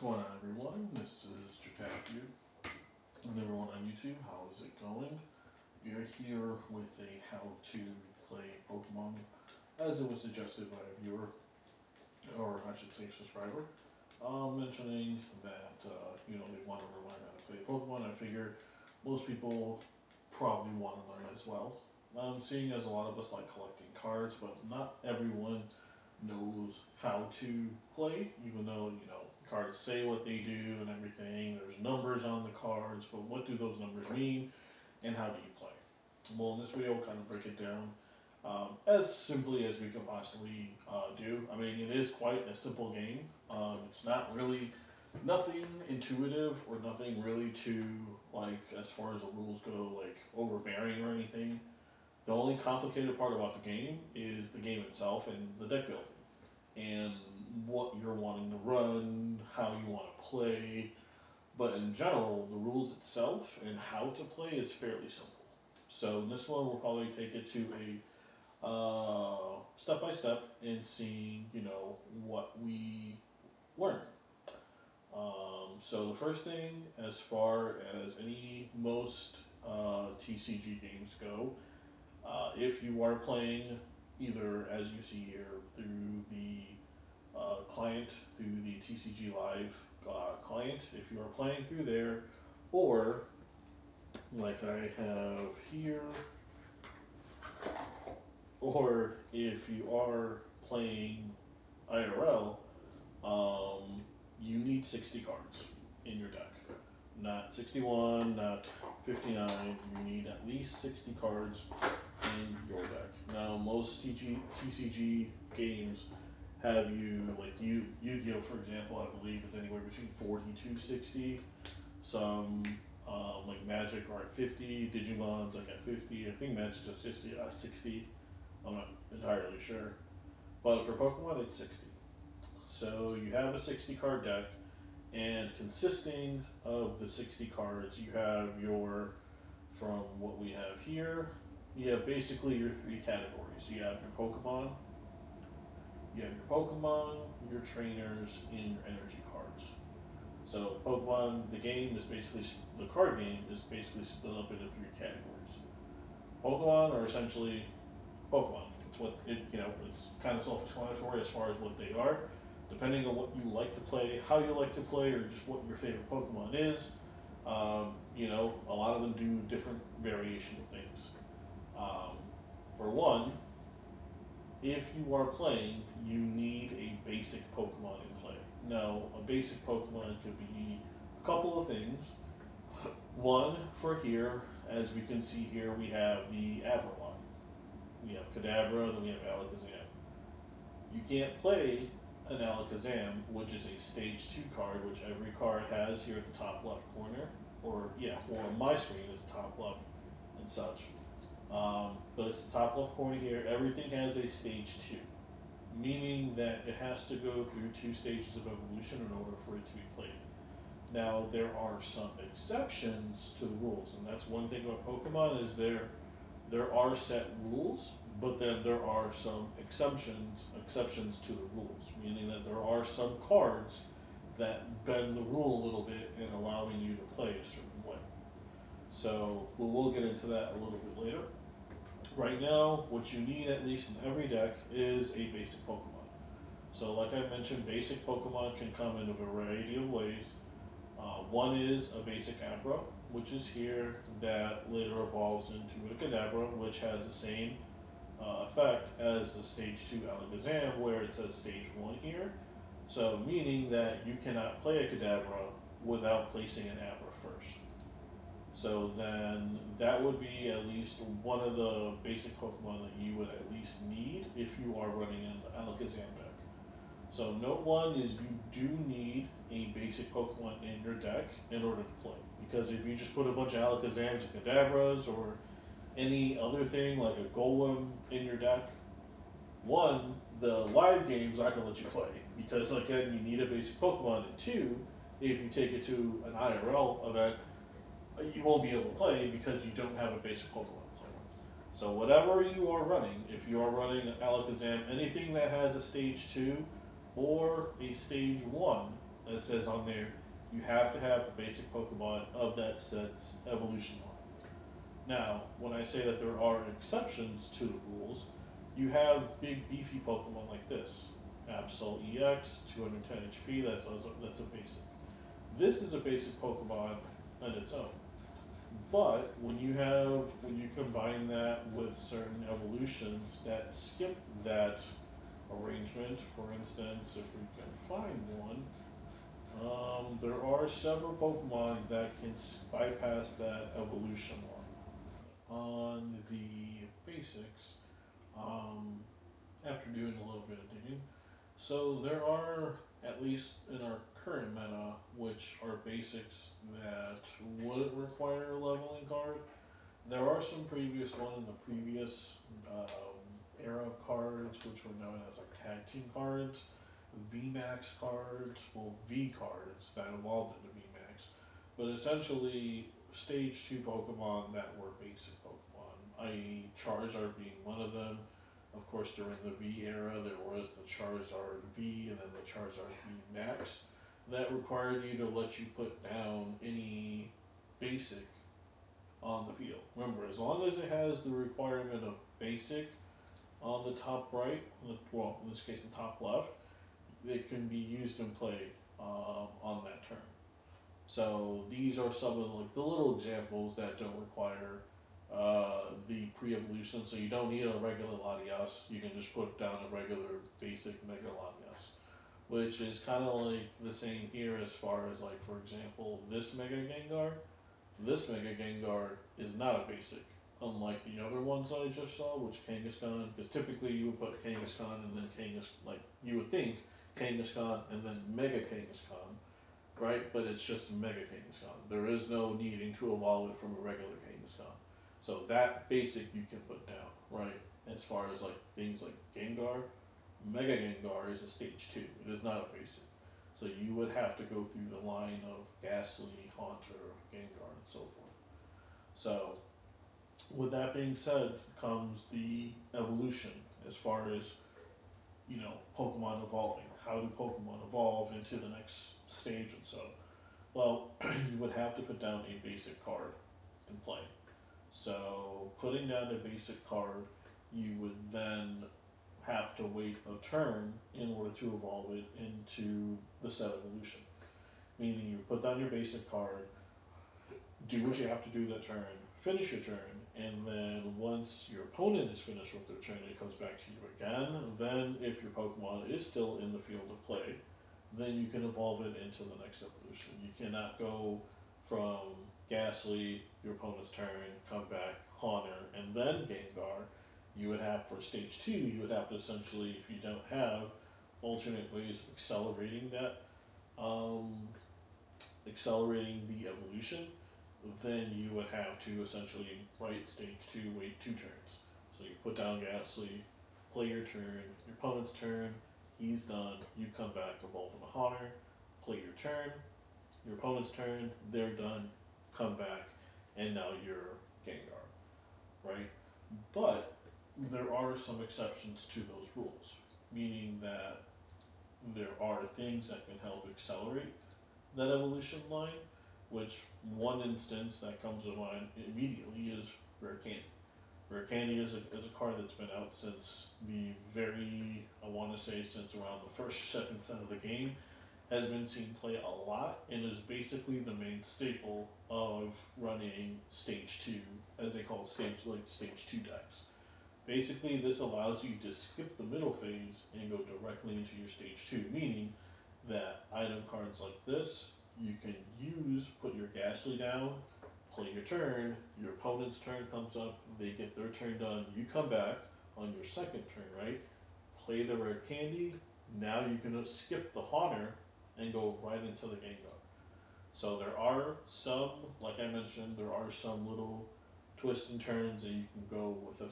going on, everyone? This is Japan and everyone on YouTube. How is it going? We are here with a how to play Pokemon as it was suggested by a viewer, or I should say subscriber, mentioning that they want to learn how to play Pokemon. I figure most people probably want to learn as well. Seeing as a lot of us like collecting cards, but not everyone knows how to play, even though, cards say what they do and everything. There's numbers on the cards, but what do those numbers mean and how do you play? Well, in this video, we'll kind of break it down as simply as we can possibly do. I mean, it is quite a simple game. It's not really nothing intuitive or nothing really too, like, as far as the rules go, like overbearing or anything. The only complicated part about the game is the game itself and the deck building and what you're wanting to run, how you want to play. But in general, the rules itself and how to play is fairly simple. So in this one, we'll probably take it to a step by step and seeing, what we learn. So the first thing, as far as most TCG games go, if you are playing either, as you see here, through the client, through the TCG Live client, if you are playing through there, or like I have here, or if you are playing IRL, you need 60 cards in your deck. Not 61, not 59, you need at least 60 cards in your deck. Now, most TCG games have you, like Yu-Gi-Oh, for example, I believe is anywhere between 40 to 60. Some, like Magic are at 50, Digimon's like at 50, I think Magic's at 60, I'm not entirely sure. But for Pokemon, it's 60. So you have a 60 card deck, and consisting of the 60 cards, you have from what we have here, you have basically your three categories. You have your Pokemon, your trainers, and your energy cards. So Pokemon, the card game is basically split up into three categories. Pokemon are essentially Pokemon. It's it's kind of self-explanatory as far as what they are. Depending on what you like to play, how you like to play, or just what your favorite Pokemon is, a lot of them do different variation of things. For one, if you are playing, you need a basic Pokemon in play. Now, a basic Pokemon could be a couple of things. One, for here, as we can see here, we have the Abra line. We have Kadabra, then we have Alakazam. You can't play an Alakazam, which is a stage 2 card, which every card has here at the top left corner, or on my screen it's top left and such. But it's the top left corner here. Everything has a stage 2, meaning that it has to go through 2 stages of evolution in order for it to be played. Now, there are some exceptions to the rules, and that's one thing about Pokemon is there are set rules, but then there are some exceptions to the rules, meaning that there are some cards that bend the rule a little bit in allowing you to play a certain way. So we'll get into that a little bit later. Right now, what you need at least in every deck is a basic Pokemon. So like I mentioned, basic Pokemon can come in a variety of ways. One is a basic Abra, which is here, that later evolves into a Kadabra, which has the same effect as the stage 2 Alakazam, where it says stage 1 here. So meaning that you cannot play a Kadabra without placing an Abra first. So then that would be at least one of the basic Pokemon that you would at least need if you are running an Alakazam deck. So note one is you do need a basic Pokemon in your deck in order to play. Because if you just put a bunch of Alakazams and Kadabras or any other thing like a Golem in your deck, one, the live games aren't going to let you play. Because again, you need a basic Pokemon, and two, if you take it to an IRL event, you won't be able to play because you don't have a basic Pokemon to play. So whatever you are running, if you are running an Alakazam, anything that has a stage 2 or a stage 1, that says on there you have to have the basic Pokemon of that set's evolution line. Now, when I say that there are exceptions to the rules, you have big beefy Pokemon like this. Absol EX, 210 HP, that's a basic. This is a basic Pokemon on its own. But when you combine that with certain evolutions that skip that arrangement, for instance, if we can find one, there are several Pokemon that can bypass that evolution line. On the basics, um, after doing a little bit of digging, so there are, at least in our current meta, which are basics that wouldn't require a leveling card. There are some previous one in the previous era of cards, which were known as like tag team cards, VMAX cards, well V cards that evolved into VMAX, but essentially stage 2 Pokemon that were basic Pokemon, i.e. Charizard being one of them. Of course, during the V era, there was the Charizard V and then the Charizard V Max that required you to let you put down any basic on the field. Remember, as long as it has the requirement of basic on the top right, well, in this case, the top left, it can be used in play on that turn. So these are some of like the little examples that don't require the pre-evolution. So you don't need a regular Latias. You can just put down a regular basic Mega Latias, which is kind of like the same here as far as like, for example, this Mega Gengar. This Mega Gengar is not a basic, unlike the other ones that I just saw, which Kangaskhan, because typically you would put Kangaskhan and then like you would think Kangaskhan and then Mega Kangaskhan, right? But it's just Mega Kangaskhan. There is no needing to evolve it from a regular Kangaskhan. So that basic you can put down, right? As far as like things like Gengar, Mega Gengar is a stage 2. It is not a basic. So you would have to go through the line of Ghastly, Haunter, Gengar, and so forth. So with that being said comes the evolution as far as, you know, Pokemon evolving. How do Pokemon evolve into the next stage and so? Well, you would have to put down a basic card in play. So putting down a basic card, you would then have to wait a turn in order to evolve it into the set evolution. Meaning you put down your basic card, do what you have to do that turn, finish your turn, and then once your opponent is finished with their turn, it comes back to you again. Then if your Pokemon is still in the field of play, then you can evolve it into the next evolution. You cannot go from Ghastly, your opponent's turn, come back, Haunter, and then Gengar. You would have, for stage 2, you would have to essentially, if you don't have alternate ways of accelerating the evolution, then you would have to essentially write stage 2, wait 2 turns. So you put down Ghastly, play your turn, your opponent's turn, he's done, you come back, evolve into Haunter, play your turn, your opponent's turn, they're done, come back, and now you're Gengar, right? But there are some exceptions to those rules, meaning that there are things that can help accelerate that evolution line, which one instance that comes to mind immediately is Rare Candy. Rare Candy is a card that's been out since I want to say since around the first or second set of the game, has been seen play a lot, and is basically the main staple of running stage 2, as they call it, stage 2 decks. Basically, this allows you to skip the middle phase and go directly into your stage 2, meaning that item cards like this, you can use, put your Ghastly down, play your turn, your opponent's turn comes up, they get their turn done, you come back on your second turn, right? Play the Rare Candy, now you can skip the Haunter and go right into the Gengar. So there are some, like I mentioned, there are some little twists and turns that you can go with the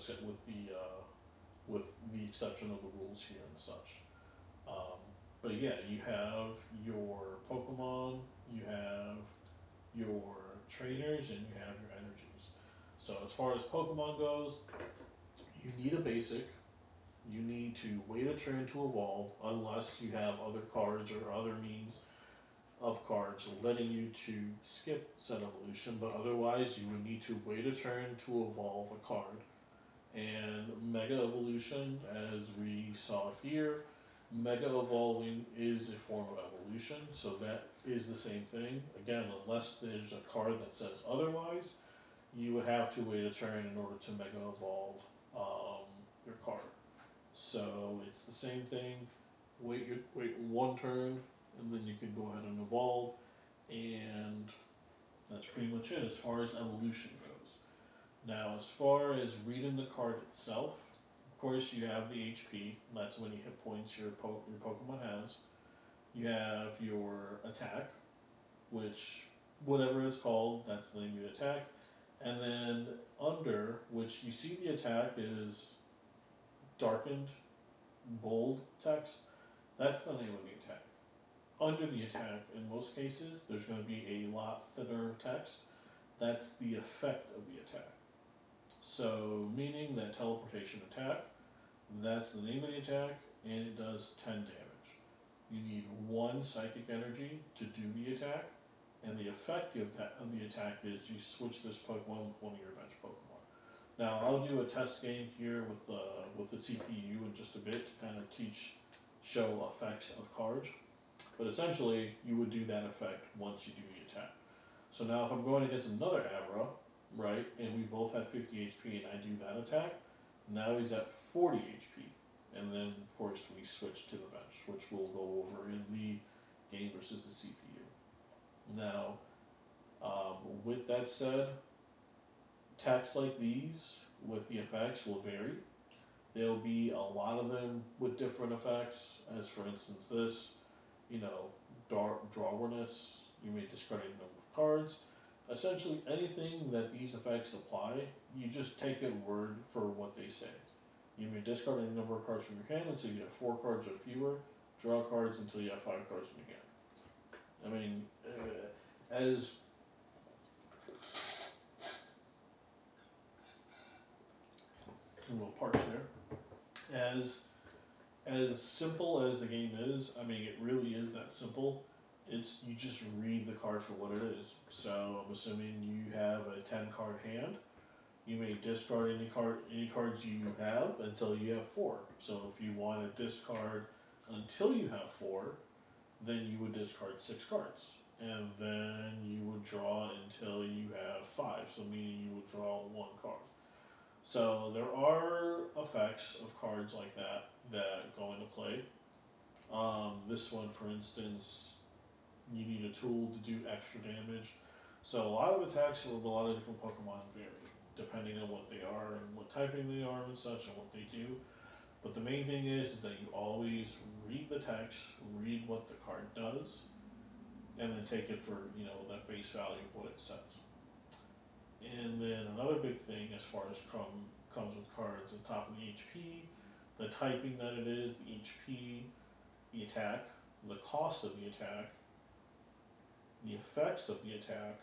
exception of the rules here and such. But yeah, you have your Pokemon, you have your trainers, and you have your energies. So as far as Pokemon goes, you need a basic. You need to wait a turn to evolve, unless you have other cards or other means of cards, letting you to skip said evolution, but otherwise you would need to wait a turn to evolve a card. And Mega Evolution, as we saw here, Mega Evolving is a form of evolution, so that is the same thing. Again, unless there's a card that says otherwise, you would have to wait a turn in order to Mega Evolve your card. So it's the same thing. Wait one turn, and then you can go ahead and evolve, and that's pretty much it as far as evolution goes. Now, as far as reading the card itself, of course, you have the HP. That's how many hit points your Pokemon has. You have your attack, which, whatever it's called, that's the name of the attack. And then under, which you see the attack is darkened, bold text, that's the name of the attack. Under the attack, in most cases, there's going to be a lot thinner text. That's the effect of the attack. So, meaning that teleportation attack, that's the name of the attack, and it does 10 damage. You need 1 psychic energy to do the attack, and the effect of the attack is you switch this Pokemon with one of your bench Pokemon. Now, I'll do a test game here with the CPU in just a bit to kind of show effects of cards. But essentially, you would do that effect once you do the attack. So now if I'm going against another Abra, right, and we both have 50 HP and I do that attack, now he's at 40 HP. And then, of course, we switch to the bench, which we'll go over in the game versus the CPU. Now, with that said, attacks like these with the effects will vary. There'll be a lot of them with different effects, as for instance this, drawness, you may discard a number of cards. Essentially anything that these effects apply, you just take it word for what they say. You may discard a number of cards from your hand until you have 4 cards or fewer, draw cards until you have 5 cards in your hand. I mean, as a little parse there, as simple as the game is, I mean, it really is that simple. It's, you just read the card for what it is. So I'm assuming you have a 10 card hand. You may discard any cards you have until you have 4. So if you want to discard until you have 4, then you would discard 6 cards. And then you would draw until you have 5, so meaning you would draw 1 card. So there are effects of cards like that go into play. This one, for instance, you need a tool to do extra damage. So a lot of attacks with a lot of different Pokemon vary, depending on what they are and what typing they are and such and what they do. But the main thing is that you always read the text, read what the card does, and then take it for, that face value of what it says. And then another big thing as far as comes with cards, on top of the HP, the typing that it is, the HP, the attack, the cost of the attack, the effects of the attack,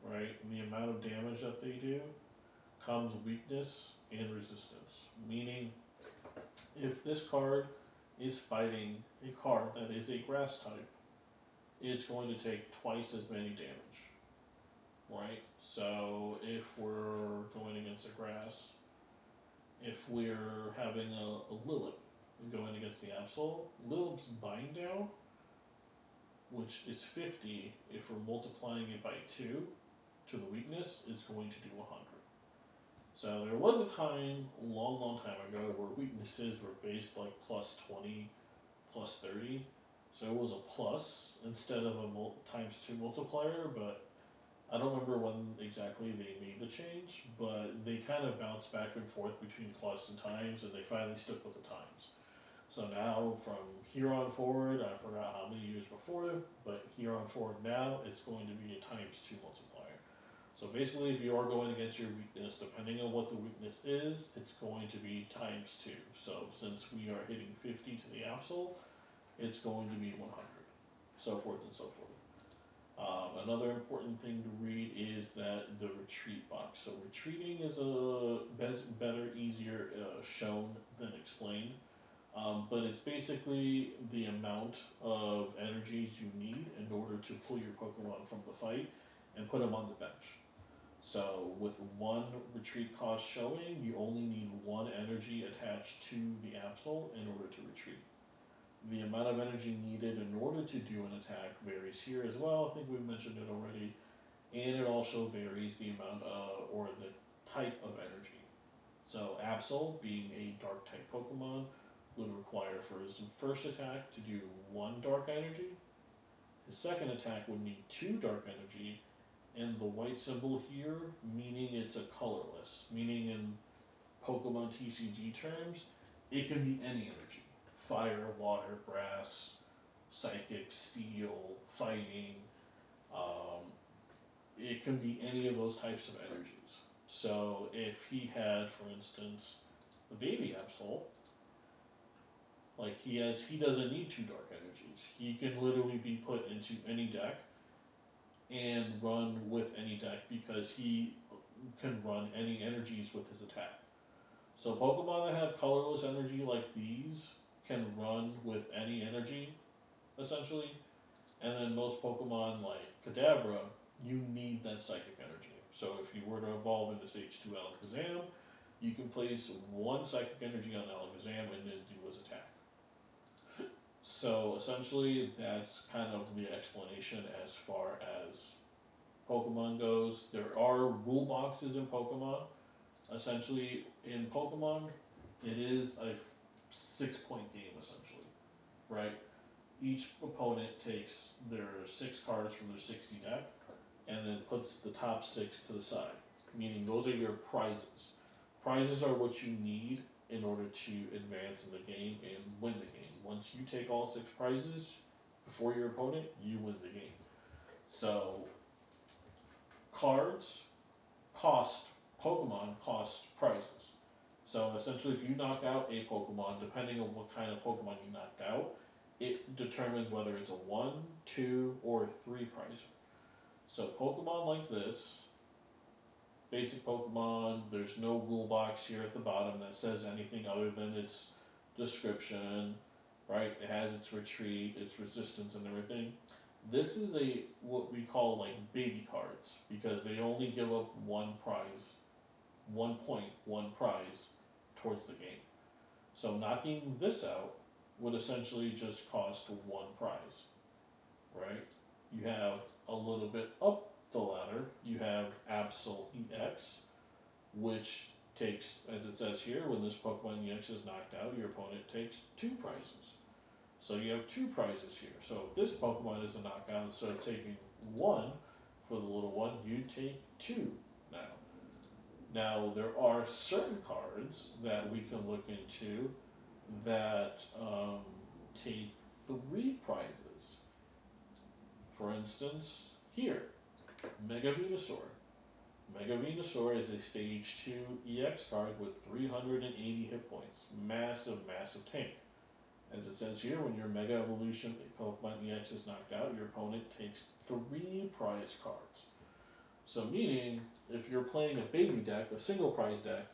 right, and the amount of damage that they do, comes weakness and resistance. Meaning, if this card is fighting a card that is a grass type, it's going to take twice as many damage, right? So if we're going against a grass, if we're having a Lilip going against the Absol, Lilip's bind down, which is 50, if we're multiplying it by 2 to the weakness, is going to do 100. So there was a time, a long time ago, where weaknesses were based like plus 20, plus 30. So it was a plus instead of a times 2 multiplier, but I don't remember when exactly they made the change, but they kind of bounced back and forth between plus and times, and they finally stuck with the times. So now, from here on forward, I forgot how many years before, but here on forward now, it's going to be a times 2 multiplier. So basically, if you are going against your weakness, depending on what the weakness is, it's going to be times 2. So since we are hitting 50 to the Absol, it's going to be 100, so forth and so forth. Another important thing to read is that the retreat box. So retreating is better, easier shown than explained. But it's basically the amount of energies you need in order to pull your Pokemon from the fight and put them on the bench. So with one retreat cost showing, you only need one energy attached to the Absol in order to retreat. The amount of energy needed in order to do an attack varies here as well. I think we've mentioned it already. And it also varies the amount of, or the type of energy. So Absol, being a dark type Pokemon, would require for his first attack to do one dark energy. His second attack would need two dark energy, and the white symbol here meaning it's a colorless, meaning in Pokemon TCG terms, it can be any energy. Fire, water, grass, psychic, steel, fighting, um, it can be any of those types of energies. So if he had, for instance, the baby Absol, like he doesn't need two dark energies. He can literally be put into any deck and run with any deck because he can run any energies with his attack. So Pokemon that have colorless energy like these can run with any energy, essentially. And then most Pokemon like Kadabra, you need that psychic energy. So if you were to evolve into stage 2 Alakazam, you can place one psychic energy on Alakazam and then do his attack. So essentially, that's kind of the explanation as far as Pokemon goes. There are rule boxes in Pokemon. Essentially, in Pokemon, it is a 6 point game, essentially, right? Each opponent takes their 6 cards from their 60 deck and then puts the top 6 to the side, meaning those are your prizes. Prizes are what you need in order to advance in the game and win the game. Once you take all 6 prizes before your opponent, you win the game. So, cards cost, Pokemon cost prizes. So essentially, if you knock out a Pokemon, depending on what kind of Pokemon you knocked out, it determines whether it's a 1, 2, or 3 prizer. So Pokemon like this, basic Pokemon, there's no rule box here at the bottom that says anything other than its description, right? It has its retreat, its resistance, and everything. This is a what we call like baby cards because they only give up one prize, 1 point, one prize towards the game. So knocking this out would essentially just cost one prize, right? You have a little bit up the ladder. You have Absol EX, which takes, as it says here, when this Pokemon EX is knocked out, your opponent takes 2 prizes. So you have 2 prizes here. So if this Pokemon is a knockout, instead of taking 1 for the little one, you take 2 now. Now there are certain cards that we can look into that take 3 prizes. For instance, here, Mega Venusaur. Mega Venusaur is a stage 2 EX card with 380 hit points. Massive, massive tank. As it says here, when your Mega Evolution Pokemon EX is knocked out, your opponent takes 3 prize cards. So meaning, if you're playing a baby deck, a single prize deck,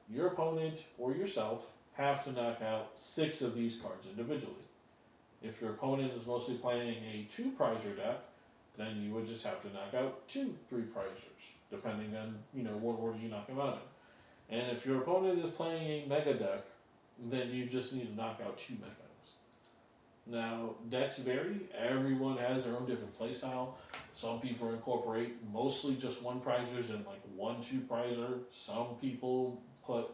your opponent or yourself have to knock out 6 of these cards individually. If your opponent is mostly playing a 2 prizer deck, then you would just have to knock out 2 3 prizers, depending on what order you knock them out in. And if your opponent is playing a mega deck, then you just need to knock out 2 megas. Now, decks vary. Everyone has their own different playstyle. Some people incorporate mostly just 1 prizers and like 1 2 prizer. Some people put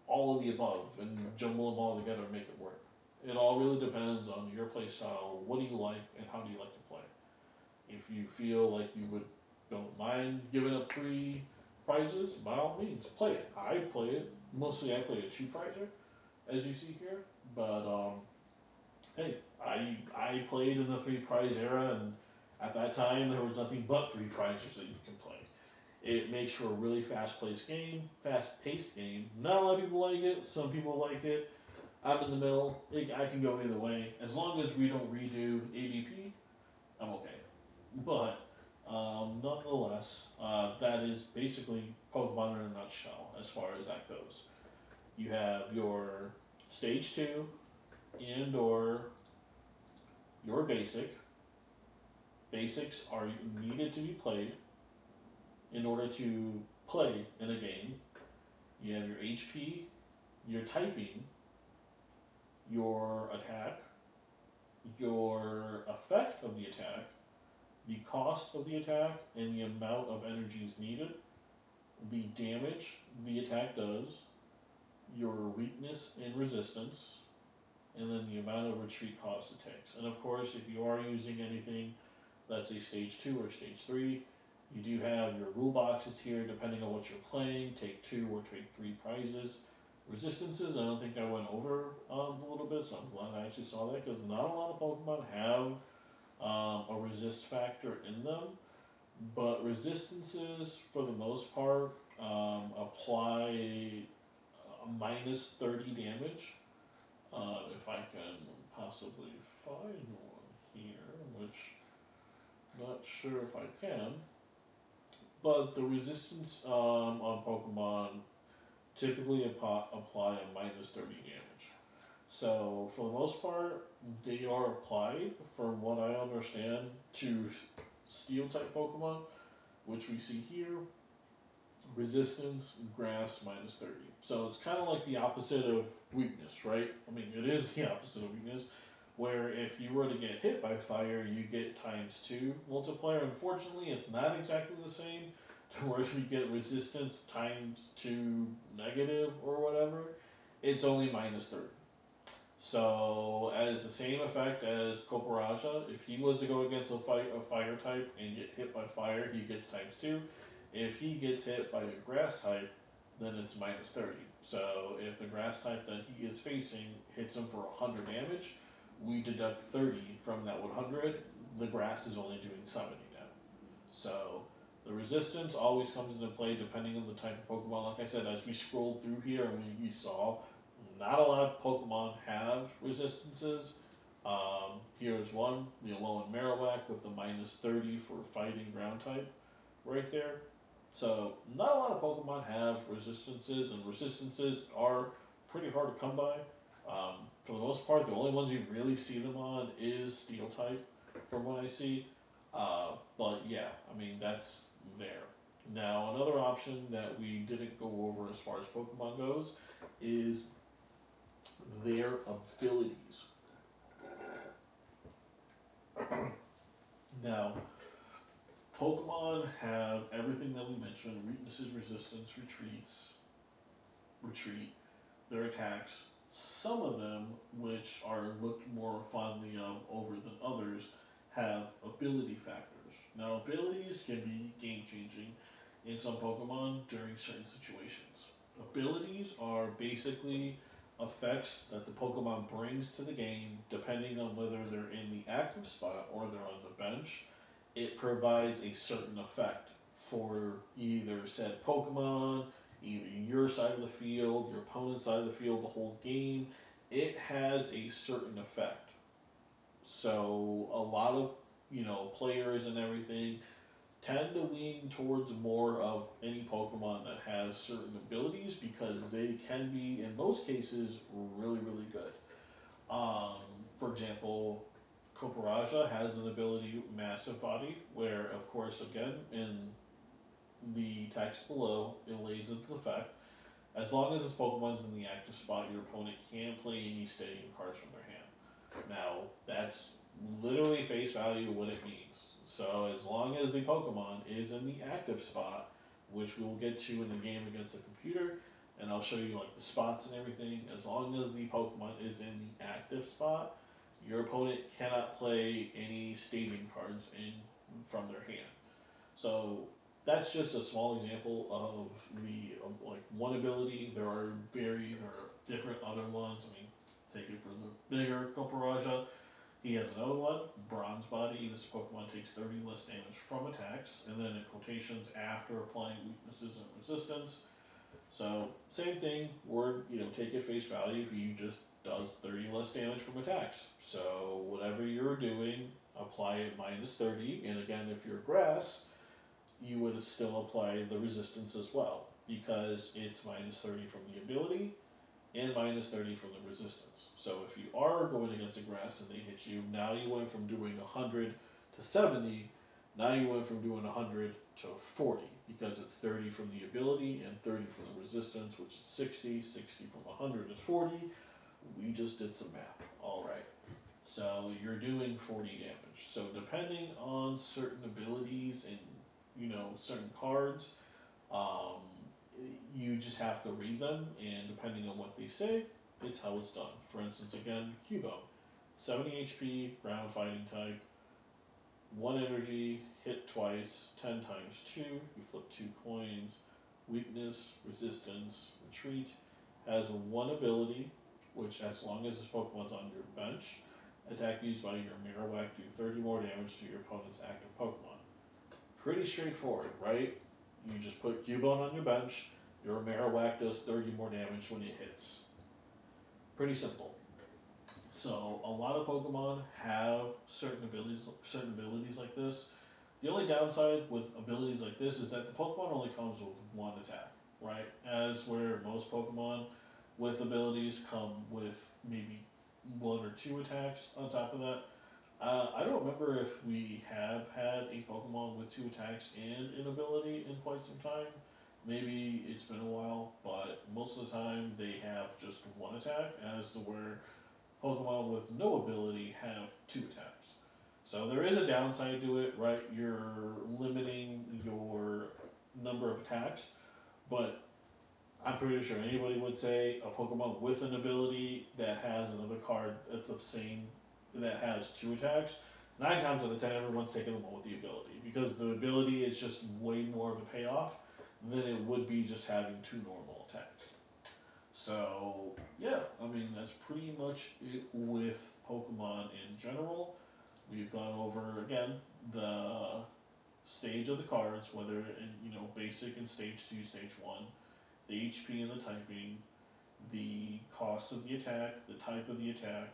all of the above and jumble them all together and make it work. It all really depends on your playstyle. What do you like and how do you like to play? If you feel like you don't mind giving up 3 prizes, by all means, play it. I play it. Mostly I play a 2 prizer, as you see here. But hey, I played in the 3 prize era, and at that time there was nothing but 3 prizers that you can play. It makes for a really fast-paced game. Not a lot of people like it. Some people like it. I'm in the middle. I can go either way. As long as we don't redo ADP, I'm okay. But nonetheless, that is basically Pokemon in a nutshell as far as that goes. You have your Stage 2 and or your basic. Basics are needed to be played in order to play in a game. You have your HP, your typing, your attack, your effect of the attack, the cost of the attack, and the amount of energies needed, the damage the attack does, your weakness and resistance, and then the amount of retreat cost it takes. And of course, if you are using anything that's a stage 2 or stage 3, you do have your rule boxes here depending on what you're playing. Take 2 or take 3 prizes. Resistances, I don't think I went over a little bit, so I'm glad I actually saw that because not a lot of Pokemon have a resist factor in them. But resistances, for the most part, apply minus 30 damage. If I can possibly find one here, which I'm not sure if I can. But the resistance on Pokemon typically apply a minus 30 damage. So, for the most part, they are applied, from what I understand, to Steel type Pokemon, which we see here. Resistance, grass, minus 30. So, it's kind of like the opposite of weakness, right? I mean, it is the opposite of weakness, where if you were to get hit by fire, you get ×2 multiplier. Unfortunately, it's not exactly the same to where if you get resistance ×2 negative or whatever, it's only minus 30. So, as the same effect as Coparaja, if he was to go against a fire type and get hit by fire, he gets ×2. If he gets hit by a grass type, then it's minus 30. So, if the grass type that he is facing hits him for 100 damage, we deduct 30 from that 100. The grass is only doing 70 now. So, the resistance always comes into play depending on the type of Pokemon. Like I said, as we scrolled through here and we saw, not a lot of Pokemon have resistances. Here's one, the Alolan Marowak with the minus 30 for fighting ground type right there. So, not a lot of Pokemon have resistances, and resistances are pretty hard to come by. For the most part, the only ones you really see them on is Steel type, from what I see. But yeah, I mean, that's there. Now, another option that we didn't go over as far as Pokemon goes is their abilities. Now, Pokemon have everything that we mentioned: weaknesses, resistance, retreat, their attacks. Some of them, which are looked more fondly over than others, have ability factors. Now, abilities can be game changing in some Pokemon during certain situations. Abilities are basically effects that the Pokemon brings to the game, depending on whether they're in the active spot or they're on the bench. It provides a certain effect for either said Pokemon, either your side of the field, your opponent's side of the field, the whole game. It has a certain effect. So a lot of players and everything tend to lean towards more of any Pokemon that has certain abilities because they can be, in most cases, really, really good. For example, Coparaja has an ability, Massive Body, where, of course, again, in the text below, it lays its effect. As long as this Pokemon's in the active spot, your opponent can't play any stadium cards from their hand. Now, that's literally face value what it means. So, as long as the Pokemon is in the active spot, which we will get to in the game against the computer, and I'll show you like the spots and everything, as long as the Pokemon is in the active spot, your opponent cannot play any stadium cards in from their hand. So that's just a small example of the like one ability. There are different other ones. I mean, take it for the bigger Coparaja. He has another one, Bronze Body. This Pokemon takes 30 less damage from attacks, and then in quotations after applying weaknesses and resistance. So same thing, word, take it face value, he just does 30 less damage from attacks. So whatever you're doing, apply it minus 30, and again, if you're grass, you would still apply the resistance as well, because it's minus 30 from the ability, and minus 30 from the resistance. So if you are going against the grass and they hit you, now you went from doing 100 to 70, now you went from doing 100 to 40, because it's 30 from the ability and 30 from the resistance, which is 60. 60 from 100 is 40. We just did some math. Alright. So you're doing 40 damage. So depending on certain abilities and, you know, certain cards, you just have to read them, and depending on what they say, it's how it's done. For instance, again, Cubo, 70 HP, ground fighting type, 1 energy, hit twice, 10 times 2, you flip 2 coins, weakness, resistance, retreat, has 1 ability, which as long as this Pokemon's on your bench, attack used by your Marowak do 30 more damage to your opponent's active Pokemon. Pretty straightforward, right? You just put Cubone on your bench, your Marowak does 30 more damage when it hits. Pretty simple. So a lot of Pokemon have certain abilities like this. The only downside with abilities like this is that the Pokemon only comes with 1 attack, right? As where most Pokemon with abilities come with maybe 1 or 2 attacks on top of that. I don't remember if we have had a Pokemon with 2 attacks and an ability in quite some time. Maybe it's been a while, but most of the time they have just 1 attack, as to where Pokemon with no ability have 2 attacks. So there is a downside to it, right? You're limiting your number of attacks, but I'm pretty sure anybody would say a Pokemon with an ability that has another card that's the same, that has 2 attacks, 9 times out of 10 everyone's taking the one with the ability, because the ability is just way more of a payoff than it would be just having 2 normal attacks. So yeah, I mean that's pretty much it with Pokemon in general. We've gone over again the stage of the cards, whether in, you know, basic and stage 2, stage 1, the HP and the typing, the cost of the attack, the type of the attack,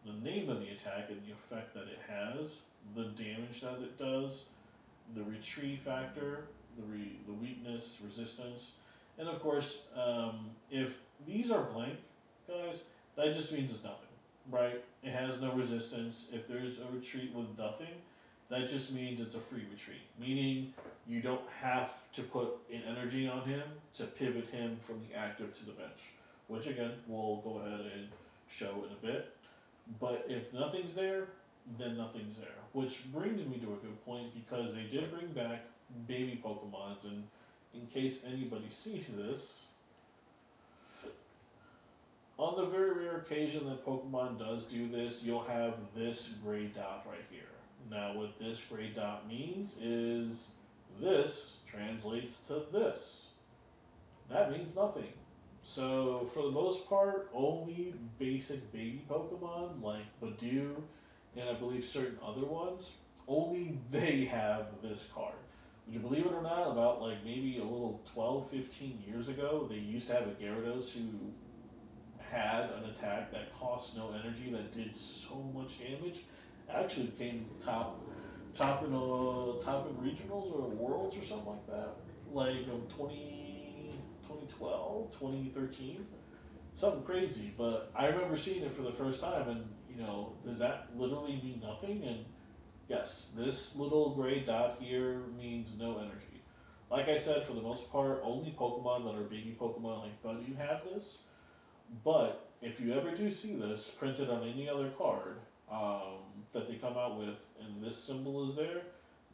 the name of the attack and the effect that it has, the damage that it does, the retreat factor, the weakness, resistance, and of course, if these are blank, guys, that just means it's nothing, right? It has no resistance. If there's a retreat with nothing, that just means it's a free retreat, meaning you don't have to put an energy on him to pivot him from the active to the bench, which again, we'll go ahead and show in a bit. But if nothing's there, then nothing's there. Which brings me to a good point, because they did bring back baby Pokemons, and in case anybody sees this, on the very rare occasion that Pokemon does do this, you'll have this gray dot right here. Now what this gray dot means is this translates to this. That means nothing. So for the most part, only basic baby Pokemon like Badoo and I believe certain other ones, only they have this card. Would you believe it or not, about like maybe a little 12, 15 years ago, they used to have a Gyarados who had an attack that cost no energy that did so much damage. Actually came top in regionals or worlds or something like that. Like 2012, 2013, something crazy. But I remember seeing it for the first time, and you know, does that literally mean nothing? And yes, this little gray dot here means no energy. Like I said, for the most part, only Pokemon that are baby Pokemon like Buddy have this. But if you ever do see this printed on any other card that they come out with, and this symbol is there,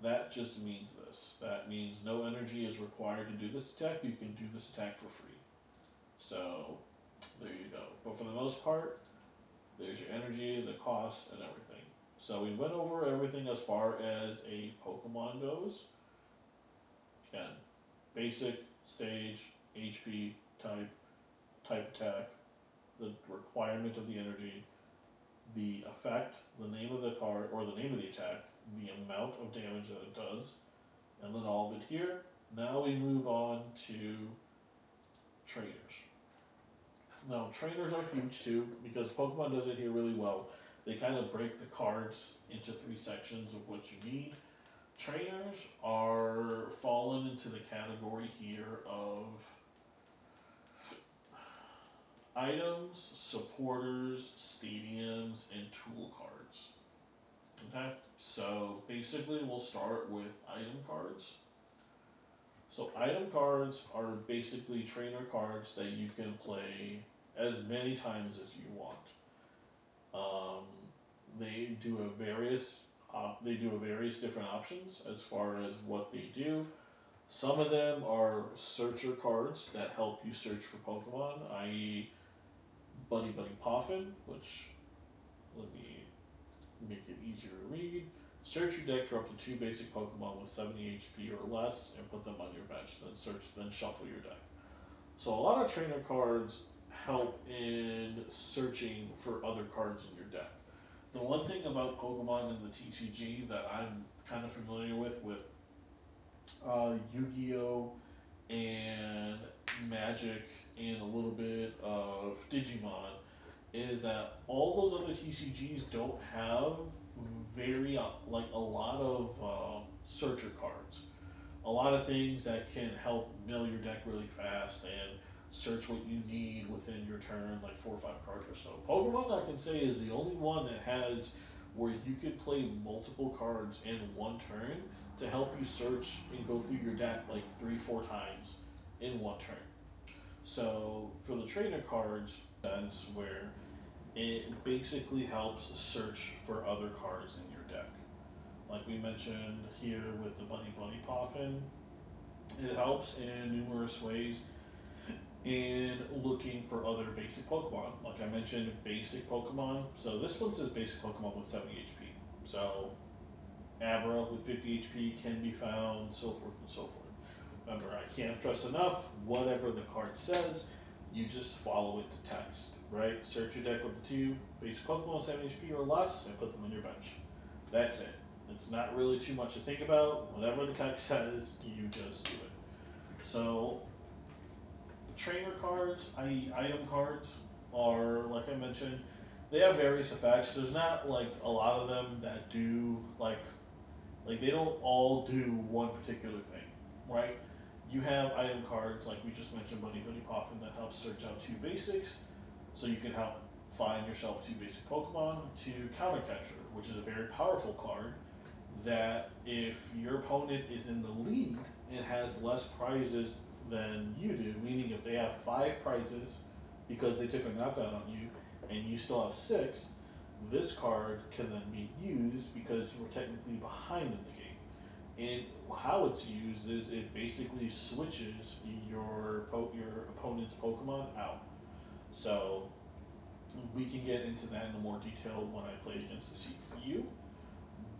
that just means this. That means no energy is required to do this attack. You can do this attack for free. So there you go. But for the most part, there's your energy, the cost, and everything. So we went over everything as far as a Pokemon goes. Again, basic, stage, HP, type attack, the requirement of the energy, the effect, the name of the card, or the name of the attack, the amount of damage that it does, and then all of it here. Now we move on to trainers. Now, trainers are huge too, because Pokemon does it here really well. They kind of break the cards into 3 sections of what you need. Trainers are fallen into the category here of items, supporters, stadiums, and tool cards. Okay, so basically we'll start with item cards. So item cards are basically trainer cards that you can play as many times as you want. Um, they do a various different options as far as what they do. Some of them are searcher cards that help you search for Pokemon, i.e., Buddy Buddy Poffin, which let me make it easier to read. Search your deck for up to 2 basic Pokemon with 70 HP or less and put them on your bench. Then shuffle your deck. So a lot of trainer cards help in searching for other cards in your deck. The one thing about Pokemon in the TCG that I'm kind of familiar with Yu-Gi-Oh and Magic and a little bit of Digimon is that all those other TCGs don't have very like a lot of searcher cards, a lot of things that can help mill your deck really fast and search what you need within your turn, like 4 or 5 cards or so. Pokemon, I can say, is the only one that has where you could play multiple cards in one turn to help you search and go through your deck like 3, 4 times in one turn. So for the trainer cards, that's where it basically helps search for other cards in your deck. Like we mentioned here with the Bunny Bunny Poffin, it helps in numerous ways in looking for other basic Pokemon. Like I mentioned, basic Pokemon. So this one says basic Pokemon with 70 HP. So Abra with 50 HP can be found, so forth and so forth. Remember, I can't stress enough, whatever the card says, you just follow it to text, right? Search your deck with the 2 basic Pokemon with 70 HP or less and put them on your bench. That's it. It's not really too much to think about. Whatever the text says, you just do it. So, trainer cards, i.e. item cards, are, like I mentioned, they have various effects. There's not like a lot of them that do like they don't all do one particular thing, right? You have item cards like we just mentioned, Bunny Bunny Poffin, that helps search out 2 basics, so you can help find yourself 2 basic Pokemon. To Counter Catcher, which is a very powerful card that if your opponent is in the lead and has less prizes than you do, meaning if they have 5 prizes because they took a knockout on you and you still have 6, this card can then be used because you were technically behind in the game. And how it's used is it basically switches your opponent's Pokemon out. So we can get into that in more detail when I play against the CPU.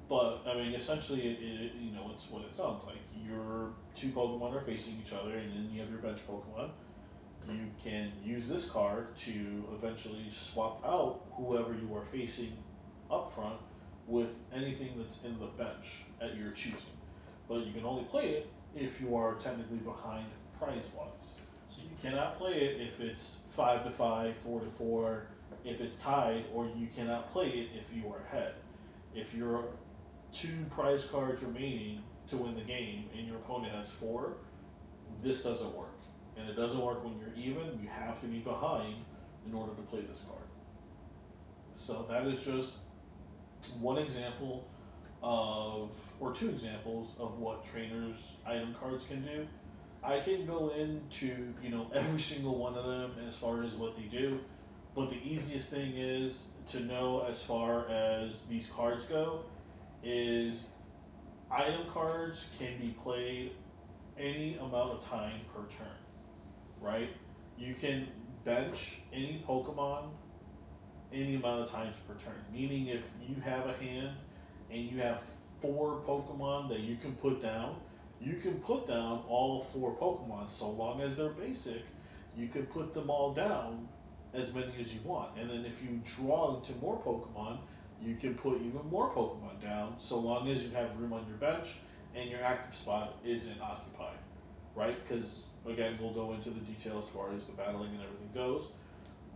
But I mean, essentially, it's what it sounds like. Your 2 Pokemon are facing each other, and then you have your bench Pokemon. You can use this card to eventually swap out whoever you are facing up front with anything that's in the bench at your choosing. But you can only play it if you are technically behind prize-wise. So you cannot play it if it's 5-5, 4-4, if it's tied, or you cannot play it if you are ahead. If you're 2 prize cards remaining to win the game and your opponent has 4, this doesn't work. And it doesn't work when you're even. You have to be behind in order to play this card. So that is just one example or 2 examples of what trainers' item cards can do. I can go into, every single one of them as far as what they do, but the easiest thing is to know as far as these cards go is item cards can be played any amount of time per turn, right? You can bench any Pokemon any amount of times per turn, meaning if you have a hand and you have 4 Pokemon that you can put down, you can put down all 4 Pokemon so long as they're basic. You can put them all down as many as you want, and then if you draw into more Pokemon, you can put even more Pokemon down so long as you have room on your bench and your active spot isn't occupied, right? Because again, we'll go into the details as far as the battling and everything goes,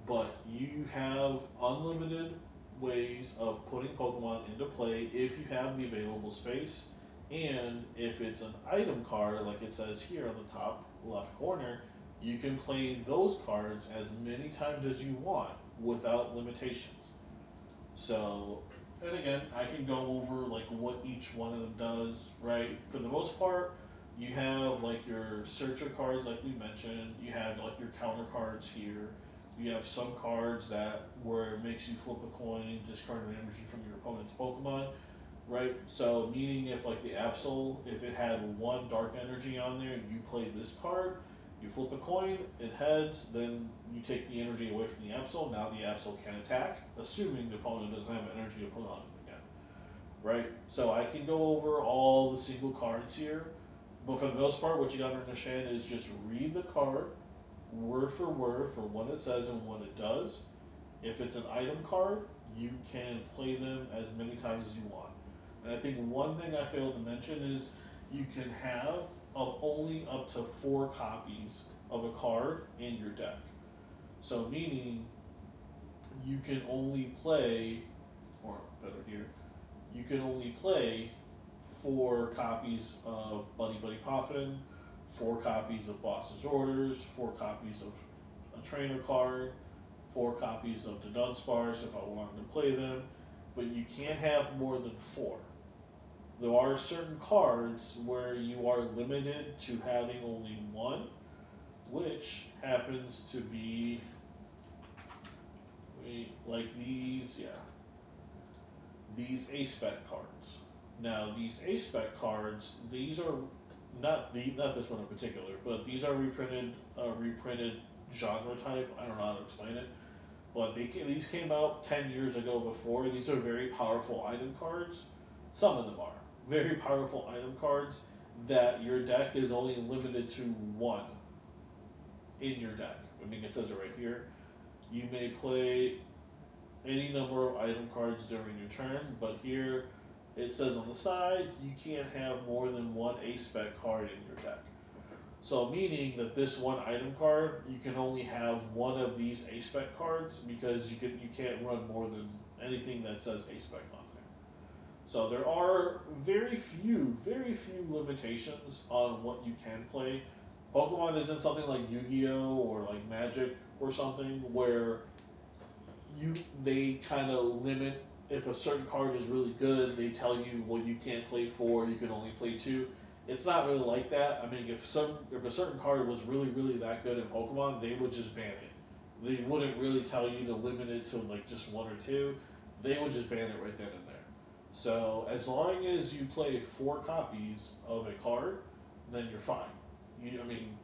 but you have unlimited ways of putting Pokemon into play if you have the available space, and if it's an item card like it says here on the top left corner, you can play those cards as many times as you want without limitations. So, and again, I can go over like what each one of them does, right? For the most part, you have like your searcher cards, like we mentioned. You have like your counter cards here. You have some cards that where it makes you flip a coin, discard an energy from your opponent's Pokemon, right? So, meaning if like the Absol, if it had one dark energy on there and you play this card, you flip a coin, it heads, then you take the energy away from the Absol. Now the Absol can attack, assuming the opponent doesn't have energy to put on it again, right? So I can go over all the single cards here, but for the most part, what you gotta understand is just read the card word for what it says and what it does. If it's an item card, you can play them as many times as you want. And I think one thing I failed to mention is you can have of only up to 4 copies of a card in your deck. So meaning you can only play, or better here, you can only play 4 copies of Buddy Buddy Poffin, 4 copies of Boss's Orders, 4 copies of a trainer card, 4 copies of the Dunsparce if I wanted to play them, but you can't have more than 4. There are certain cards where you are limited to having only 1, which happens to be like these, these A-Spec cards. Now these A-Spec cards, these are not this one in particular, but these are reprinted genre type. I don't know how to explain it, but these came out 10 years ago before. These are very powerful item cards. Some of them are very powerful item cards that your deck is only limited to 1 in your deck. I mean, it says it right here. You may play any number of item cards during your turn, but here it says on the side you can't have more than 1 A-Spec card in your deck. So meaning that this one item card, you can only have 1 of these A-Spec cards because you can't run more than anything that says A-Spec on there. So there are very few limitations on what you can play. Pokemon isn't something like Yu-Gi-Oh or like Magic or something where they kind of limit. If a certain card is really good, they tell you, well, you can't play 4, you can only play 2. It's not really like that. I mean, if a certain card was really that good in Pokemon, they would just ban it. They wouldn't really tell you to limit it to like just 1 or 2. They would just ban it right then and there. So as long as you play 4 copies of a card, then you're fine.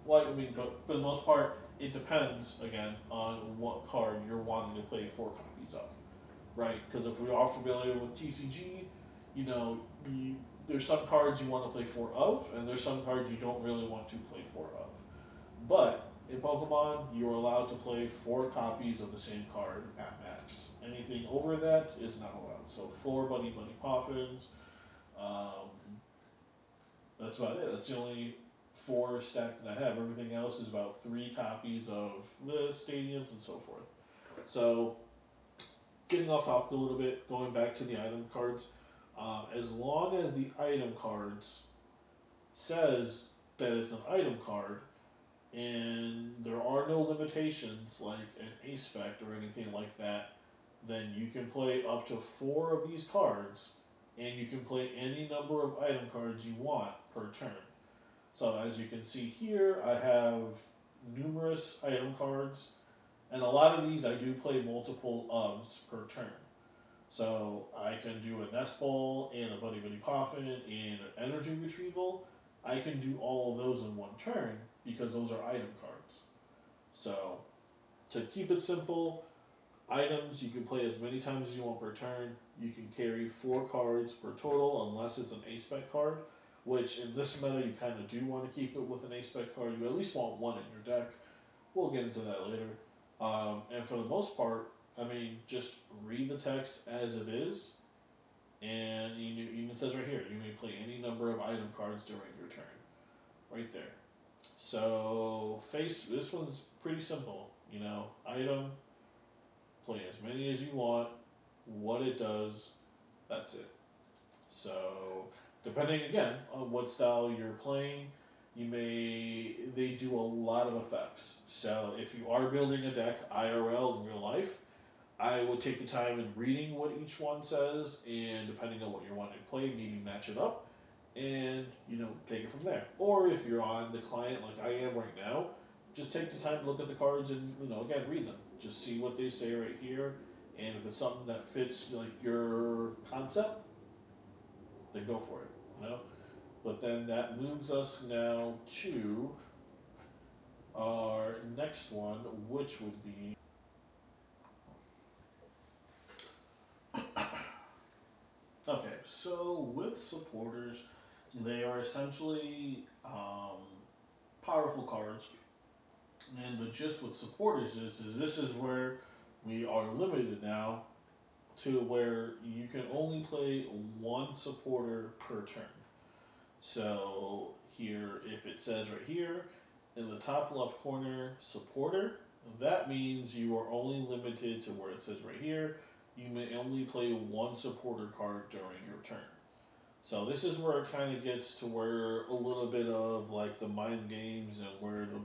But for the most part, it depends again on what card you're wanting to play 4 copies of, right? Because if we are familiar with TCG, there's some cards you want to play 4 of, and there's some cards you don't really want to play 4 of. But in Pokemon, you're allowed to play 4 copies of the same card at max. Anything over that is not allowed. So 4 Buddy Buddy Poffins. That's about it. That's the only 4 stack that I have. Everything else is about 3 copies of the stadiums and so forth. So, getting off topic a little bit, going back to the item cards. As long as the item cards says that it's an item card, and there are no limitations like an A-Spec or anything like that, then you can play up to 4 of these cards, and you can play any number of item cards you want per turn. So as you can see here, I have numerous item cards, and a lot of these I do play multiple ofs per turn. So I can do a Nest Ball and a Buddy Buddy Poffin and an Energy Retrieval. I can do all of those in 1 turn because those are item cards. So to keep it simple, items you can play as many times as you want per turn. You can carry 4 cards per total unless it's an A-Spec card, which in this meta you kind of do want to keep it with an A-Spec card. You at least want 1 in your deck. We'll get into that later. And for the most part, I mean, just read the text as it is, and even says right here, you may play any number of item cards during your turn. Right there. So, this one's pretty simple. Item, play as many as you want, what it does, that's it. So, depending again on what style you're playing, They do a lot of effects. So if you are building a deck IRL in real life, I would take the time in reading what each one says, and depending on what you're wanting to play, maybe match it up, and take it from there. Or if you're on the client like I am right now, just take the time to look at the cards and again read them. Just see what they say right here, and if it's something that fits like your concept, then go for it. But then that moves us now to our next one, which would be okay. So with supporters, they are essentially powerful cards, and the gist with supporters is this is where we are limited now to where you can only play one supporter per turn. So here, if it says right here in the top left corner, supporter, that means you are only limited to where it says right here. You may only play one supporter card during your turn. So this is where it kind of gets to where a little bit of like the mind games and where the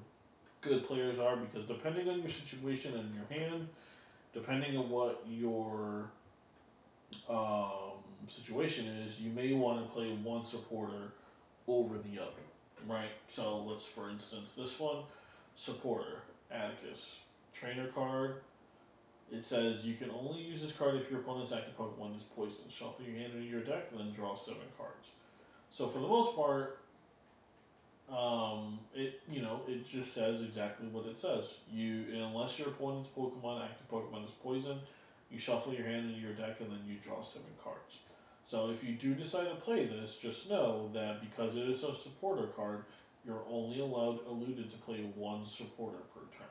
good players are, because depending on your situation and your hand, depending on what your situation is, you may want to play one supporter over the other, right? So let's, for instance, this one, supporter, Atticus, trainer card. It says you can only use this card if your opponent's active Pokemon is poisoned. Shuffle your hand into your deck and then draw 7 cards. So for the most part, it just says exactly what it says. Unless your opponent's active Pokemon is poisoned, you shuffle your hand into your deck and then you draw 7 cards. So if you do decide to play this, just know that because it is a supporter card, you're only alluded to play one supporter per turn.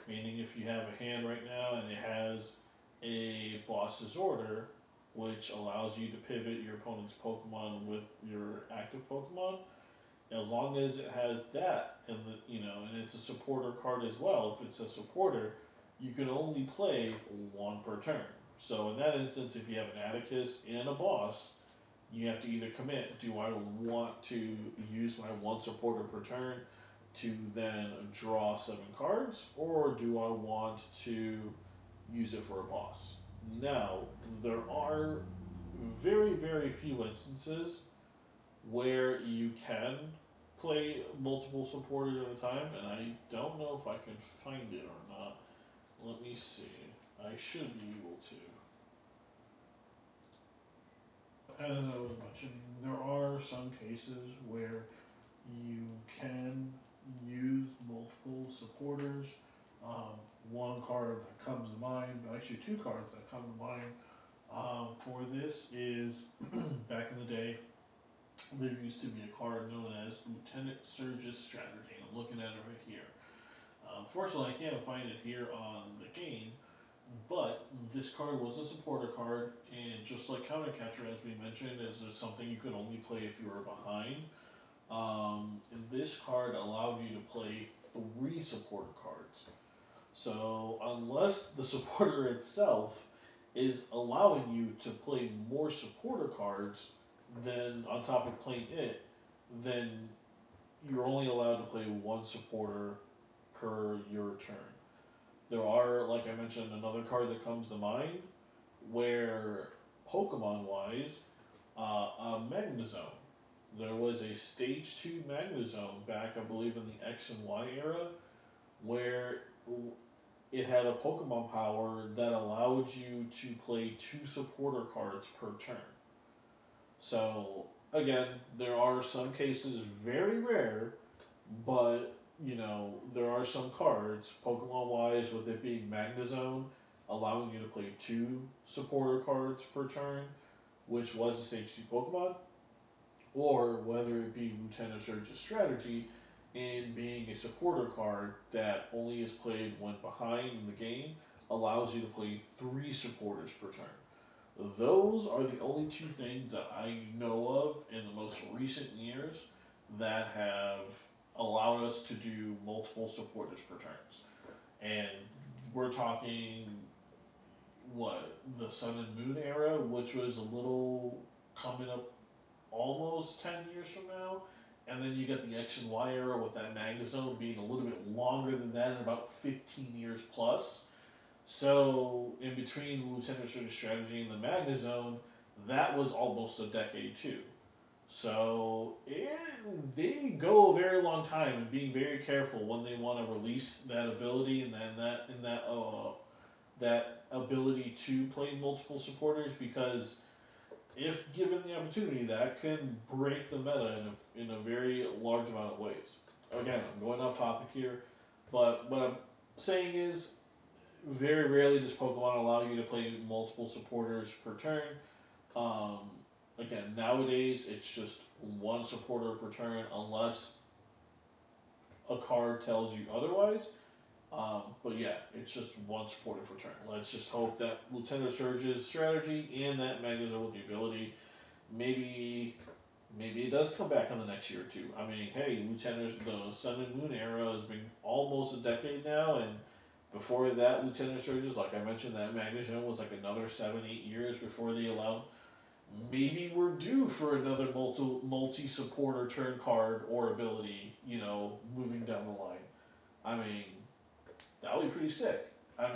Meaning if you have a hand right now and it has a boss's order, which allows you to pivot your opponent's Pokemon with your active Pokemon, as long as it has that, and and it's a supporter card as well. If it's a supporter, you can only play one per turn. So in that instance, if you have an Atticus and a boss, you have to either commit: do I want to use my one supporter per turn to then draw 7 cards, or do I want to use it for a boss? Now, there are very, very few instances where you can play multiple supporters at a time, and I don't know if I can find it or not. Let me see. I should be able to. As I was mentioning, there are some cases where you can use multiple supporters. One card that comes to mind, actually 2 cards that come to mind for this is back in the day, there used to be a card known as Lieutenant Surge's Strategy. I'm looking at it right here. Fortunately, I can't find it here on the game, but this card was a supporter card, and just like Counter Catcher, as we mentioned, is something you could only play if you were behind. And this card allowed you to play 3 supporter cards. So unless the supporter itself is allowing you to play more supporter cards than on top of playing it, then you're only allowed to play one supporter per your turn. There are, like I mentioned, another card that comes to mind where Pokemon wise, a Magnezone. There was a Stage 2 Magnezone back, I believe, in the X and Y era, where it had a Pokemon power that allowed you to play 2 supporter cards per turn. So, again, there are some cases, very rare, but, there are some cards, Pokemon wise, with it being Magnezone, allowing you to play 2 supporter cards per turn, which was a Stage 2 Pokemon, or whether it be Lieutenant Surge's Strategy in being a supporter card that only is played when behind in the game, allows you to play 3 supporters per turn. Those are the only 2 things that I know of in the most recent years that have allowed us to do multiple supporters per turns. And we're talking, the Sun and Moon era, which was a little coming up almost 10 years from now, and then you get the X and Y era with that Magnezone being a little bit longer than that, and about 15 years plus. So in between the Lieutenant Surge's strategy and the Magnezone, that was almost a decade too. So they go a very long time and being very careful when they want to release that ability and then that ability to play multiple supporters, because if given the opportunity, that can break the meta in a very large amount of ways. Again, I'm going off topic here, but what I'm saying is very rarely does Pokemon allow you to play multiple supporters per turn. Um, Again, nowadays it's just one supporter per turn unless a card tells you otherwise. But yeah, it's just one supporter per turn. Let's just hope that Lieutenant Surge's strategy and that Magnezone with the ability, maybe it does come back in the next year or two. I mean, hey, the Sun and Moon era has been almost a decade now, and before that, Lieutenant Surge's, like I mentioned, that Magnezone was like another 7-8 years before they allowed. Maybe we're due for another multi supporter turn card or ability, moving down the line. I mean, that would be pretty sick. I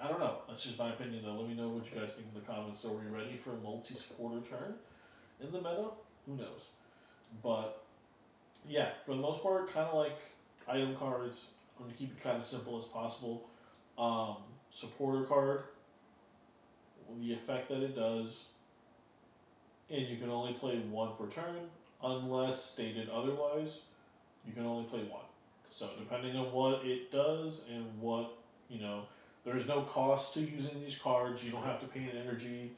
don't know. That's just my opinion, though. Let me know what you guys think in the comments. Are we ready for a multi supporter turn in the meta? Who knows? But yeah, for the most part, kind of like item cards. I'm gonna keep it kind of simple as possible. Um, Supporter card, the effect that it does, and you can only play one per turn unless stated otherwise. You can only play one. So depending on what it does and what there's no cost to using these cards. You don't have to pay an energy,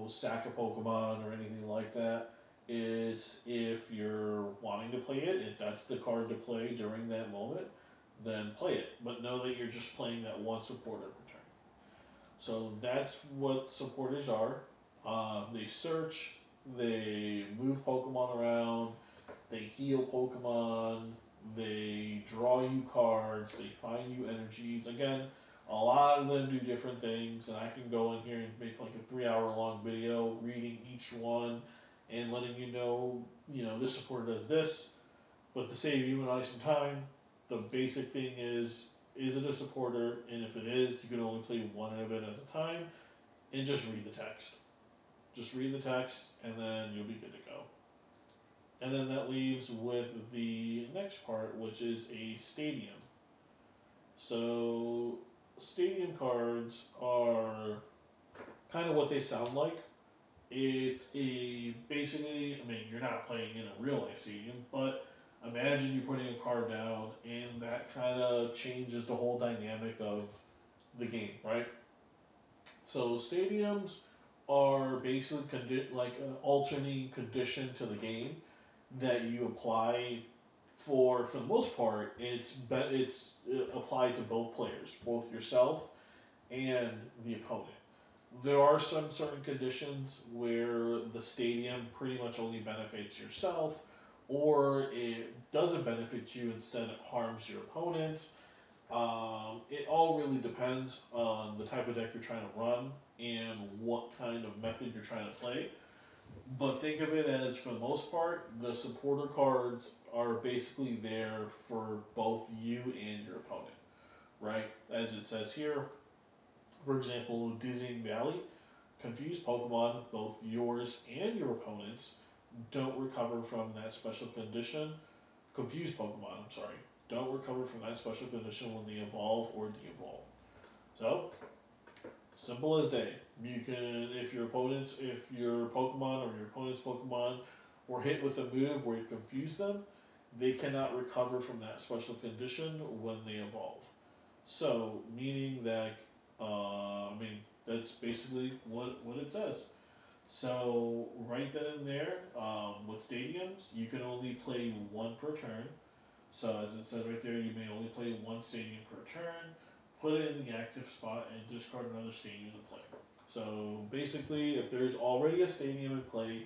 sack a Pokemon or anything like that. It's if you're wanting to play it, if that's the card to play during that moment, then play it. But know that you're just playing that one supporter per turn. So that's what supporters are. They search, they move Pokemon around, they heal Pokemon, they draw you cards, they find you energies. Again, a lot of them do different things, and I can go in here and make like a 3 hour long video reading each one and letting this supporter does this. But to save you and I some time, the basic thing is it a supporter? And if it is, you can only play one of it at a time, and just read the text. Just read the text, and then you'll be good to go. And then that leaves with the next part, which is a stadium. So, stadium cards are kind of what they sound like. It's basically, you're not playing in a real life stadium, but imagine you're putting a card down, and that kind of changes the whole dynamic of the game, right? So, stadiums are basically like an alternating condition to the game that you apply for the most part. It's applied to both players, both yourself and the opponent. There are some certain conditions where the stadium pretty much only benefits yourself, or it doesn't benefit you, instead it harms your opponent. It all really depends on the type of deck you're trying to run and what kind of method you're trying to play. But think of it as, for the most part, the supporter cards are basically there for both you and your opponent, right? As it says here, for example, Dizzying Valley, confused Pokemon, both yours and your opponent's, don't recover from that special condition. Confused Pokemon, I'm sorry, don't recover from that special condition when they evolve or de-evolve. So, simple as day. You can, if your Pokemon or your opponent's Pokemon were hit with a move where you confuse them, they cannot recover from that special condition when they evolve. So, meaning that, that's basically what it says. So, write that in there. With stadiums, you can only play one per turn. So, as it says right there, you may only play one stadium per turn. Put it in the active spot and discard another stadium to play. So basically, if there's already a stadium in play,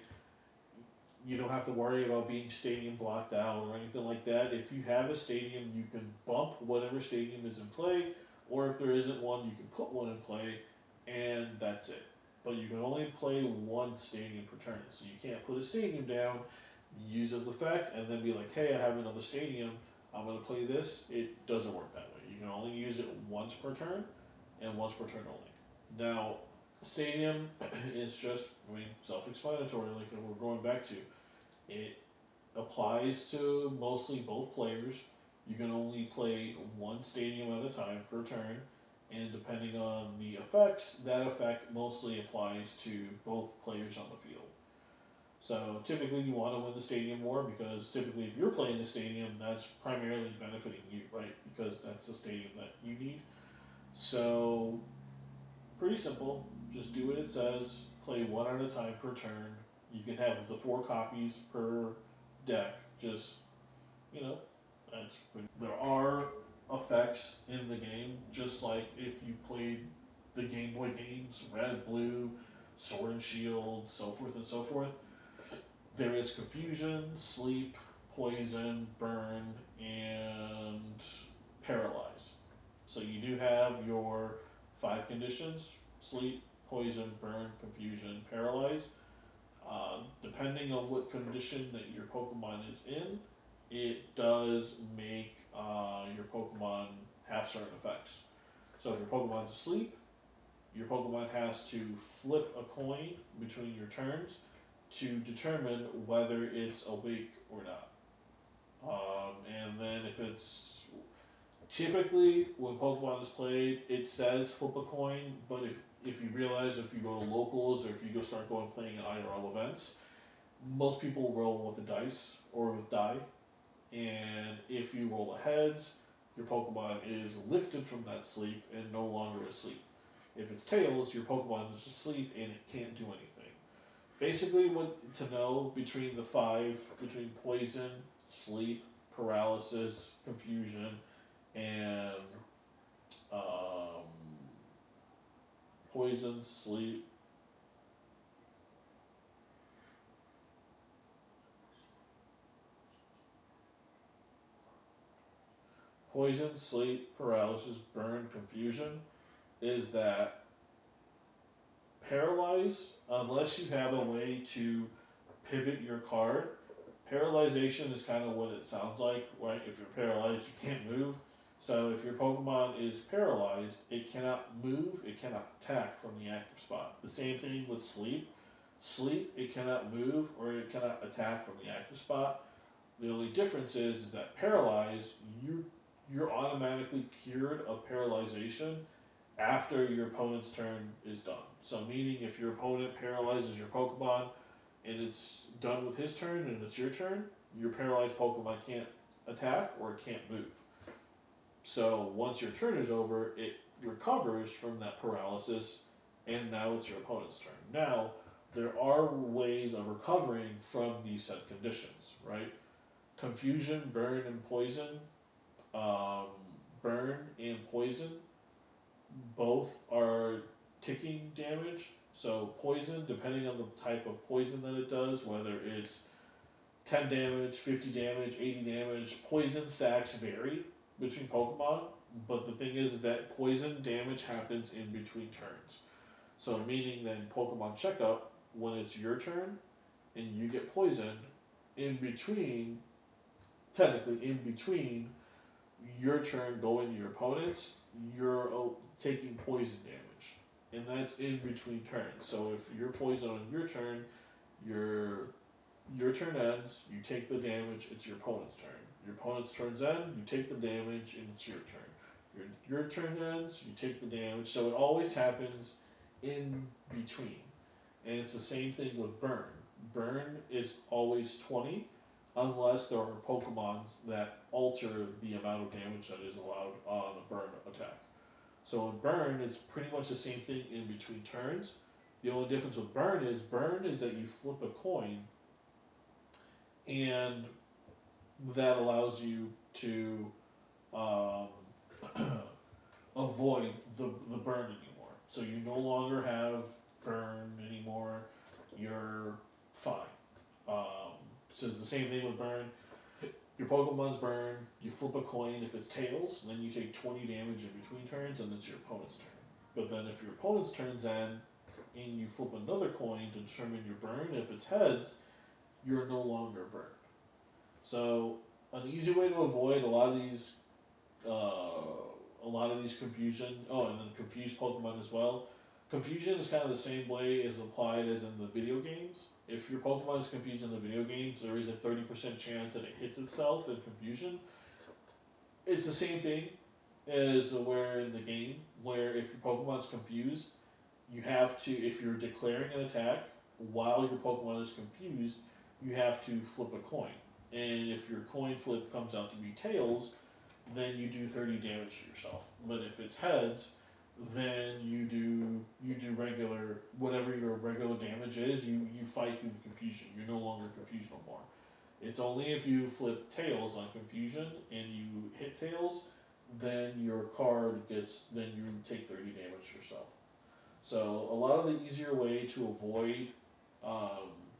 you don't have to worry about being stadium blocked out or anything like that. If you have a stadium, you can bump whatever stadium is in play, or if there isn't one, you can put one in play, and that's it. But you can only play one stadium per turn, so you can't put a stadium down, use its effect, and then be like, hey, I have another stadium, I'm going to play this. It doesn't work that way. You can only use it once per turn, and once per turn only. Now, stadium is just, I mean, self-explanatory, like we're going back to. It applies to mostly both players. You can only play one stadium at a time per turn, and depending on the effects, that effect mostly applies to both players on the field. So typically you want to win the stadium war because typically if you're playing the stadium, that's primarily benefiting you, right? Because that's the stadium that you need. So pretty simple. Just do what it says. Play one at a time per turn. You can have the 4 copies per deck. Just, you know, that's there are effects in the game, just like if you played the Game Boy games, Red, Blue, Sword and Shield, so forth and so forth. There is confusion, sleep, poison, burn, and paralyze. So you do have your 5 conditions: sleep, poison, burn, confusion, paralyze. Depending on what condition that your Pokemon is in, it does make your Pokemon have certain effects. So if your Pokemon's asleep, your Pokemon has to flip a coin between your turns to determine whether it's awake or not. And then if it's typically when Pokemon is played, it says flip a coin, but if you realize if you go to locals or if you go start going playing in IRL events, most people roll with the dice or with die, and if you roll the heads, your Pokemon is lifted from that sleep and no longer asleep. If it's tails, your Pokemon is asleep and it can't do anything. Basically, what to know between the 5, between poison, sleep, paralysis, confusion, and um, poison, sleep, paralysis, burn, confusion, is that paralyze, unless you have a way to pivot your card. Paralyzation is kind of what it sounds like, right? If you're paralyzed, you can't move. So if your Pokemon is paralyzed, it cannot move, it cannot attack from the active spot. The same thing with sleep. Sleep, it cannot move or it cannot attack from the active spot. The only difference is that paralyzed, you're automatically cured of paralyzation after your opponent's turn is done. So meaning if your opponent paralyzes your Pokemon and it's done with his turn and it's your turn, your paralyzed Pokemon can't attack or it can't move. So once your turn is over, it recovers from that paralysis and now it's your opponent's turn. Now, there are ways of recovering from these set conditions, right? Confusion, burn, and poison. Burn and poison both are ticking damage. So poison, depending on the type of poison that it does, whether it's 10 damage, 50 damage, 80 damage, poison stacks vary between Pokemon, but the thing is that poison damage happens in between turns. So meaning that in Pokemon Checkup, when it's your turn and you get poisoned, in between, technically in between your turn going to your opponent's, you're taking poison damage. And that's in between turns. So if you're poisoned on your turn, your turn ends, you take the damage, it's your opponent's turn. Your opponent's turns end, you take the damage, and it's your turn. Your turn ends, you take the damage. So it always happens in between. And it's the same thing with burn. Burn is always 20, unless there are Pokemons that alter the amount of damage that is allowed on a burn attack. So in burn, it's pretty much the same thing in between turns. The only difference with burn is that you flip a coin, and that allows you to avoid the burn anymore. So you no longer have burn anymore. You're fine. So it's the same thing with burn. Your Pokemon's burn, you flip a coin. If it's tails, then you take 20 damage in between turns, and it's your opponent's turn. But then if your opponent's turn's end, and you flip another coin to determine your burn, if it's heads, you're no longer burned. So an easy way to avoid a lot of these confusion. Oh, and then confused Pokemon as well. Confusion is kind of the same way as applied as in the video games. If your Pokemon is confused in the video games, there is a 30% chance that it hits itself in confusion. It's the same thing as where in the game, where if your Pokemon is confused, you have to, if you're declaring an attack while your Pokemon is confused, you have to flip a coin. And if your coin flip comes out to be tails, then you do 30 damage to yourself. But if it's heads, then you do regular, whatever your regular damage is, you fight through the confusion. You're no longer confused no more. It's only if you flip tails on confusion and you hit tails, then your card gets, then you take 30 damage yourself. So a lot of the easier way to avoid,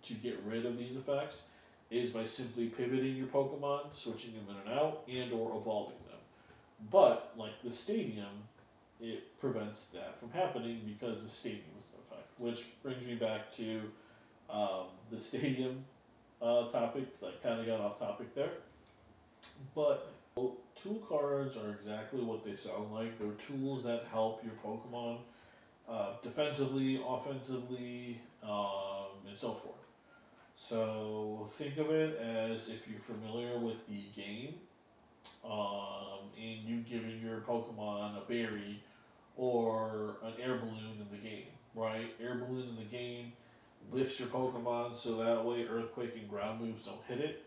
to get rid of these effects is by simply pivoting your Pokemon, switching them in and out, and or evolving them. But like the stadium, it prevents that from happening because the stadium is the effect. Which brings me back to the stadium topic, 'cause I kind of got off topic there. But tool cards are exactly what they sound like. They're tools that help your Pokemon defensively, offensively, and so forth. So think of it as if you're familiar with the game, and you giving your Pokemon a berry or an air balloon in the game, right? Air balloon in the game lifts your Pokemon so that way earthquake and ground moves don't hit it.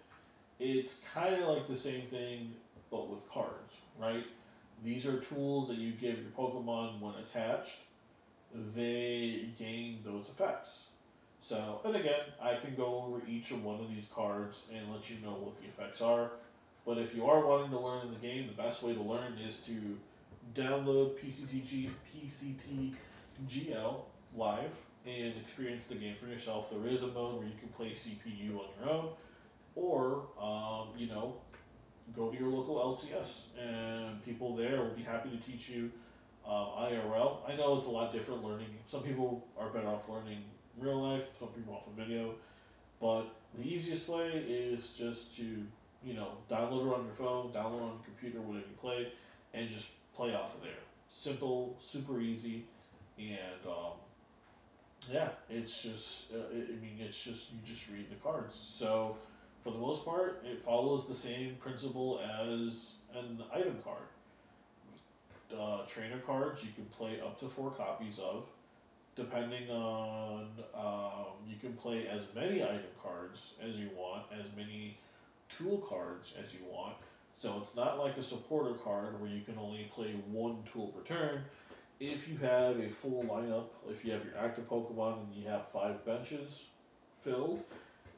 It's kind of like the same thing but with cards, right? These are tools that you give your Pokemon when attached. They gain those effects. So, and again, I can go over each of one of these cards and let you know what the effects are. But if you are wanting to learn in the game, the best way to learn is to download PCTGL Live and experience the game for yourself. There is a mode where you can play CPU on your own, or go to your local LCS, and people there will be happy to teach you IRL. I know it's a lot different learning. Some people are better off learning real life, some people off of video, but the easiest way is just to, download it on your phone, download it on your computer, whatever you play, and just play off of there. Simple, super easy, and yeah, it's just, it's just, you just read the cards. So, for the most part, it follows the same principle as an item card. Trainer cards you can play up to 4 copies of. Depending on, you can play as many item cards as you want, as many tool cards as you want. So it's not like a supporter card where you can only play 1 tool per turn. If you have a full lineup, if you have your active Pokemon and you have 5 benches filled,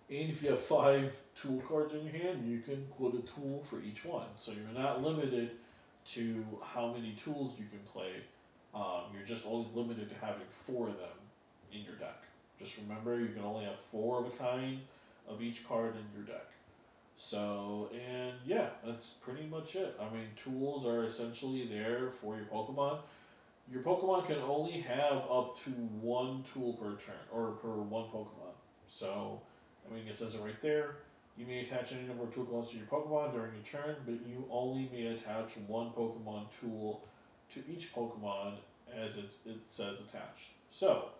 and if you have 5 tool cards in your hand, you can put a tool for each one. So you're not limited to how many tools you can play. You're just only limited to having 4 of them in your deck. Just remember, you can only have 4 of a kind of each card in your deck. So, and yeah, that's pretty much it. I mean, tools are essentially there for your Pokemon. Your Pokemon can only have up to 1 tool per turn, or per 1 Pokemon. So, I mean, it says it right there. You may attach any number of tool cards to your Pokemon during your turn, but you only may attach 1 Pokemon tool to each Pokemon as it says attached. So,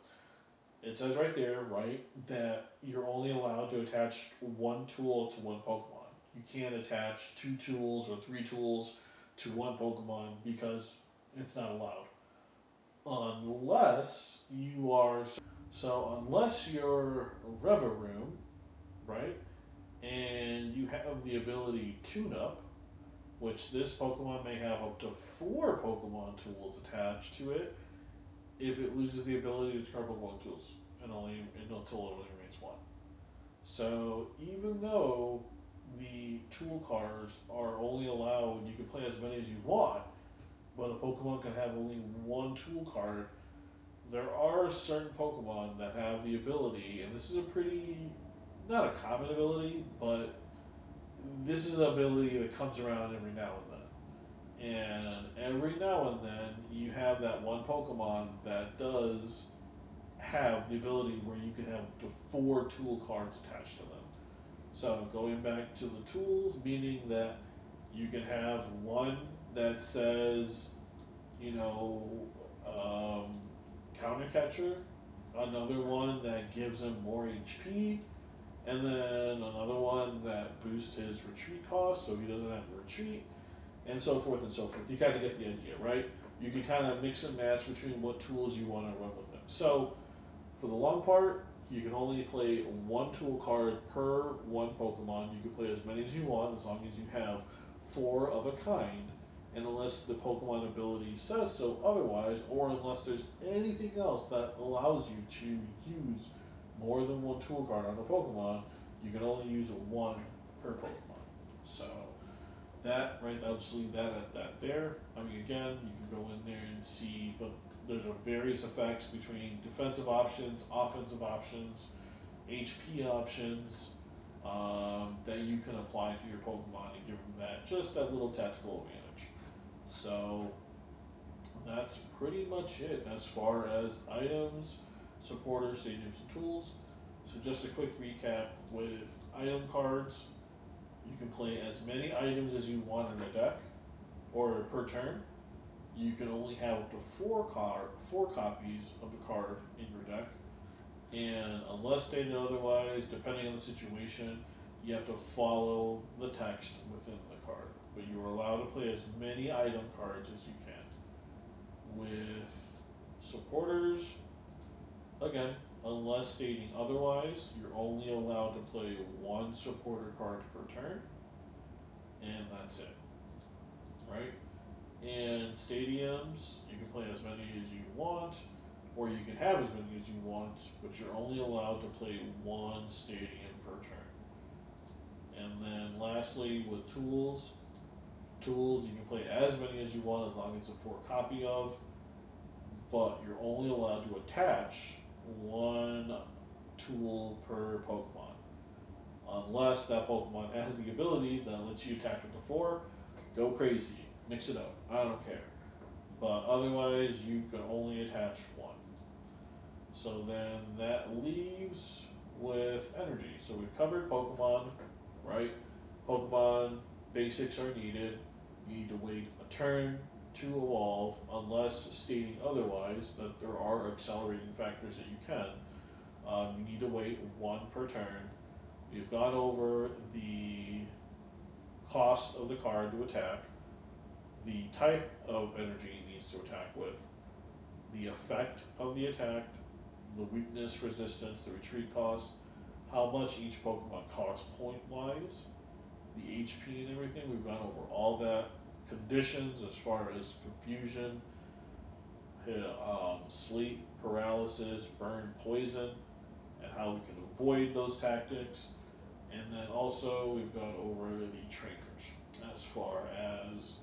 it says right there, right, that you're only allowed to attach 1 tool to 1 Pokemon. You can't attach 2 tools or 3 tools to 1 Pokemon because it's not allowed. Unless you are, unless you're Reverum, right, and you have the ability Tune Up, which this Pokemon may have up to 4 Pokemon tools attached to it. If it loses the ability to discard Pokemon tools, until it only remains 1. So even though the tool cards are only allowed, you can play as many as you want, but a Pokemon can have only 1 tool card. There are certain Pokemon that have the ability, and this is a pretty, not a common ability, but this is an ability that comes around every now and then. And every now and then, you have that one Pokemon that does have the ability where you can have up to 4 tool cards attached to them. So going back to the tools, meaning that you can have one that says, you know, counter catcher, another one that gives him more HP, and then another one that boosts his retreat cost so he doesn't have to retreat, and so forth and so forth. You kind of get the idea, right? You can kind of mix and match between what tools you want to run with them. So for the long part, you can only play one tool card per one Pokemon. You can play as many as you want as long as you have four of a kind, and unless the Pokemon ability says so otherwise, or unless there's anything else that allows you to use more than one tool card on a Pokemon, you can only use one per Pokemon. So that, right, I'll just leave that at that there. I mean, again, you can go in there and see, but there's a various effects between defensive options, offensive options, HP options, that you can apply to your Pokemon and give them that, just that little tactical advantage. So that's pretty much it as far as items, supporters, stadiums, and tools. So just a quick recap with item cards. You can play as many items as you want in a deck, or per turn. You can only have up to four copies of the card in your deck, and unless stated otherwise, depending on the situation, you have to follow the text within the card. But you are allowed to play as many item cards as you can. With supporters, again, unless stating otherwise, you're only allowed to play one supporter card per turn, and that's it, right? And stadiums, you can play as many as you want, or you can have as many as you want, but you're only allowed to play one stadium per turn. And then lastly, with tools, you can play as many as you want as long as it's a four copy of, but you're only allowed to attach one tool per Pokemon. Unless that Pokemon has the ability that lets you attach with the four, go crazy, mix it up, I don't care. But otherwise, you can only attach one. So then that leaves with energy. So we've covered Pokemon, right? Pokemon basics are needed. You need to wait a turn to evolve, unless stating otherwise that there are accelerating factors that you can. You need to wait one per turn. We've gone over the cost of the card to attack, the type of energy it needs to attack with, the effect of the attack, the weakness, resistance, the retreat cost, how much each Pokemon costs point-wise, the HP and everything. We've gone over all that. Conditions as far as confusion, sleep, paralysis, burn, poison, and how we can avoid those tactics. And then also we've gone over the trainers as far as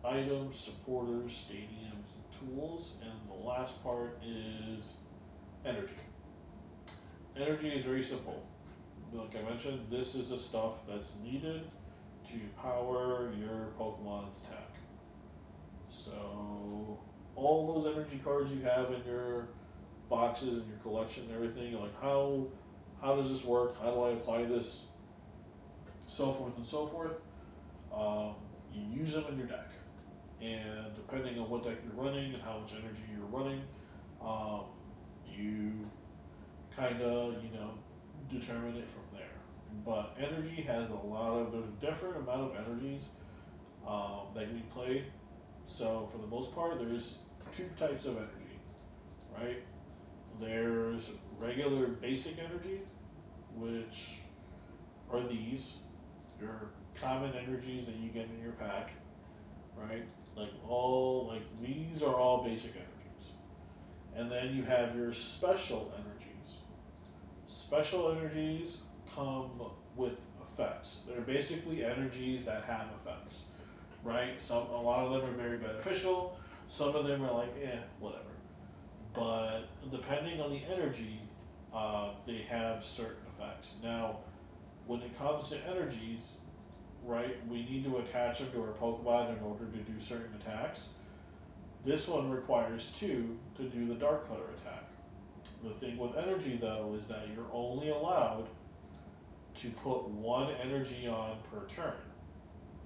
items, supporters, stadiums, and tools. And the last part is energy. Energy is very simple. Like I mentioned, this is the stuff that's needed to power your Pokemon's attack. So all those energy cards you have in your boxes and your collection and everything, you're like, how does this work? How do I apply this? So forth and so forth. You use them in your deck, and depending on what deck you're running and how much energy you're running, you kind of determine it from there. But energy has there's a different amount of energies that can be played. So for the most part, there's two types of energy, right? There's regular basic energy, which are these, your common energies that you get in your pack, right? These are all basic energies. And then you have your special energies. Special energies come with effects. They're basically energies that have effects, right? A lot of them are very beneficial. Some of them are like, whatever. But depending on the energy, they have certain effects. Now, when it comes to energies, right, we need to attach them to our Pokemon in order to do certain attacks. This one requires two to do the Dark Cutter attack. The thing with energy, though, is that you're only allowed to put one energy on per turn.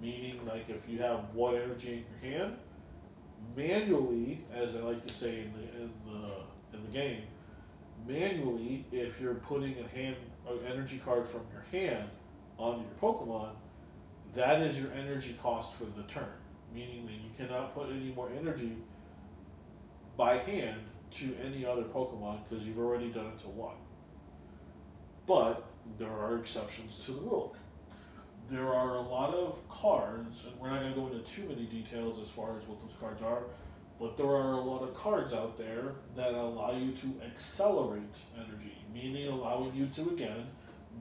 Meaning, like if you have one energy in your hand, manually, as I like to say in the game, manually, if you're putting an energy card from your hand onto your Pokemon, that is your energy cost for the turn. Meaning that you cannot put any more energy by hand to any other Pokemon because you've already done it to one. But there are exceptions to the rule. There are a lot of cards, and we're not going to go into too many details as far as what those cards are, but there are a lot of cards out there that allow you to accelerate energy, meaning allowing you to, again,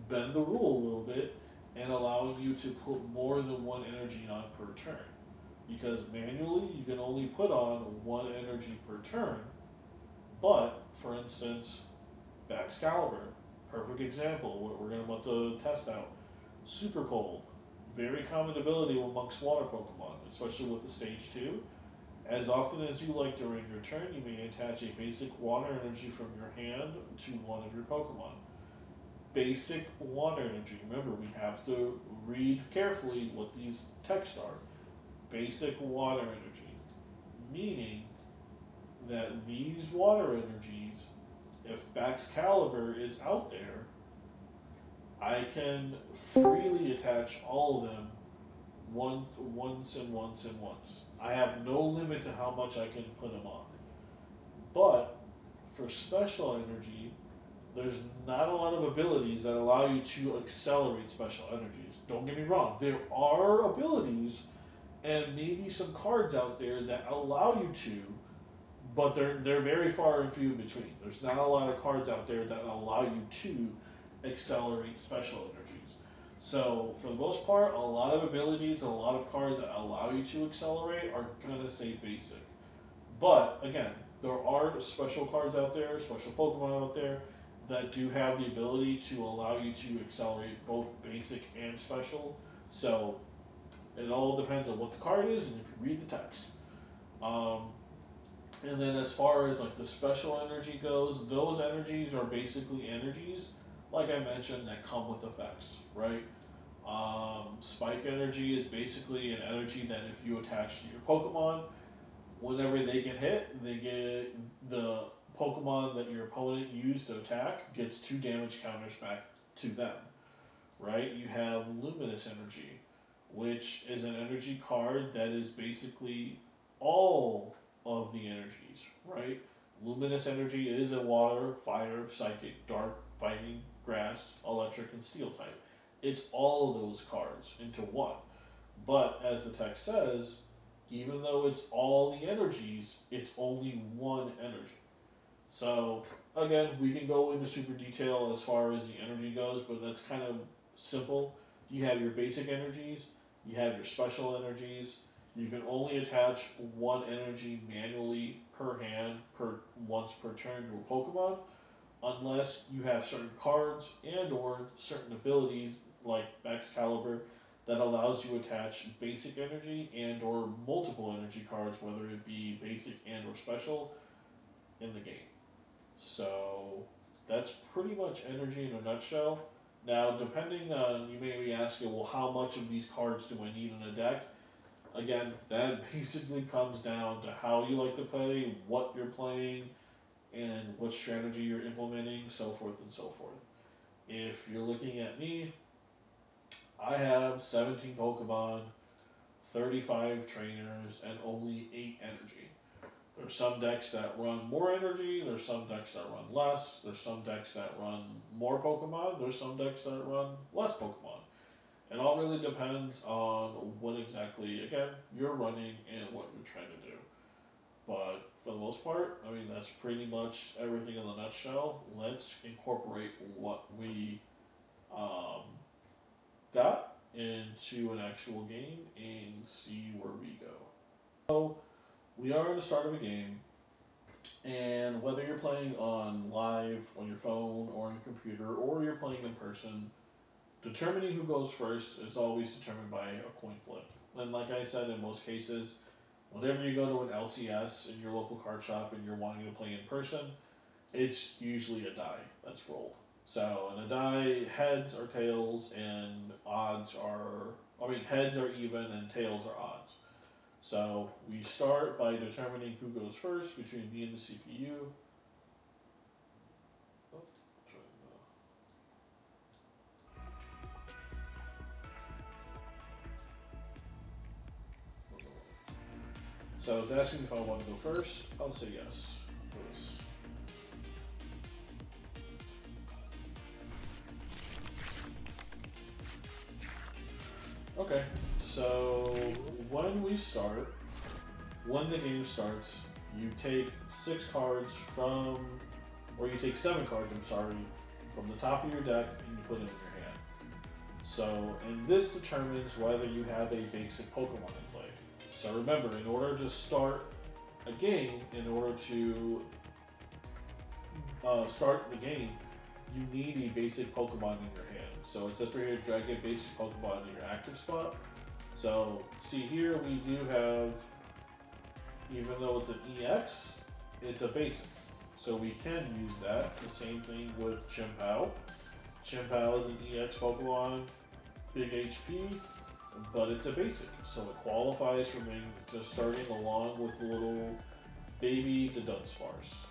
bend the rule a little bit and allowing you to put more than one energy on per turn. Because manually, you can only put on one energy per turn, but, for instance, Excalibur, perfect example, what we're about to test out. Super Cold, very common ability amongst water Pokemon, especially with the Stage 2. As often as you like during your turn, you may attach a basic water energy from your hand to one of your Pokemon. Basic water energy. Remember, we have to read carefully what these texts are. Basic water energy. Meaning that these water energies, if Excalibur is out there, I can freely attach all of them once and once and once. I have no limit to how much I can put them on. But for special energy, there's not a lot of abilities that allow you to accelerate special energies. Don't get me wrong, there are abilities and maybe some cards out there that allow you to, but they're very far and few in between. There's not a lot of cards out there that allow you to accelerate special energies. So for the most part, a lot of abilities and a lot of cards that allow you to accelerate are gonna say basic. But again, there are special cards out there, special Pokemon out there that do have the ability to allow you to accelerate both basic and special. So it all depends on what the card is and if you read the text. And then as far as like the special energy goes, those energies are basically energies, like I mentioned, that come with effects, right? Spike energy is basically an energy that if you attach to your Pokemon, whenever they get hit, they get the Pokemon that your opponent used to attack gets 2 damage counters back to them, right? You have Luminous Energy, which is an energy card that is basically all of the energies, right? Luminous Energy is a water, fire, psychic, dark, fighting, grass, electric, and steel type. It's all of those cards into one. But as the text says, even though it's all the energies, it's only one energy. So again, we can go into super detail as far as the energy goes, but that's kind of simple. You have your basic energies, you have your special energies. You can only attach one energy manually per hand once per turn to a Pokemon, unless you have certain cards and or certain abilities like Excalibur that allows you to attach basic energy and or multiple energy cards, whether it be basic and or special, in the game. So that's pretty much energy in a nutshell. Now, depending on, you may be asking, well, how much of these cards do I need in a deck? Again, that basically comes down to how you like to play, what you're playing, and what strategy you're implementing, so forth and so forth. If you're looking at me, I have 17 Pokemon, 35 trainers, and only 8 energy. There's some decks that run more energy, there's some decks that run less, there's some decks that run more Pokemon, there's some decks that run less Pokemon. It all really depends on what exactly, again, you're running and what you're trying to do. But for the most part, I mean, that's pretty much everything in a nutshell. Let's incorporate what we got into an actual game and see where we go. So, we are in the start of a game, and whether you're playing on live, on your phone, or on your computer, or you're playing in person, determining who goes first is always determined by a coin flip. And like I said, in most cases, whenever you go to an LCS in your local card shop and you're wanting to play in person, it's usually a die that's rolled. So in a die, heads are tails and heads are even and tails are odds. So we start by determining who goes first between me and the CPU. Oh, so it's asking if I want to go first. I'll say yes for this. Okay, so when the game starts, you take 6 cards you take 7 cards, from the top of your deck and you put them in your hand. So, and this determines whether you have a basic Pokemon in play. So remember, in order to start a game, in order to start the game, you need a basic Pokemon in your hand. So it says right here, drag a basic Pokemon in your active spot. So see here, we do have, even though it's an EX, it's a basic. So we can use that. The same thing with Chimpao. Chimpao is an EX Pokemon, big HP, but it's a basic. So it qualifies for being just starting along with the little baby, the Dunsparce.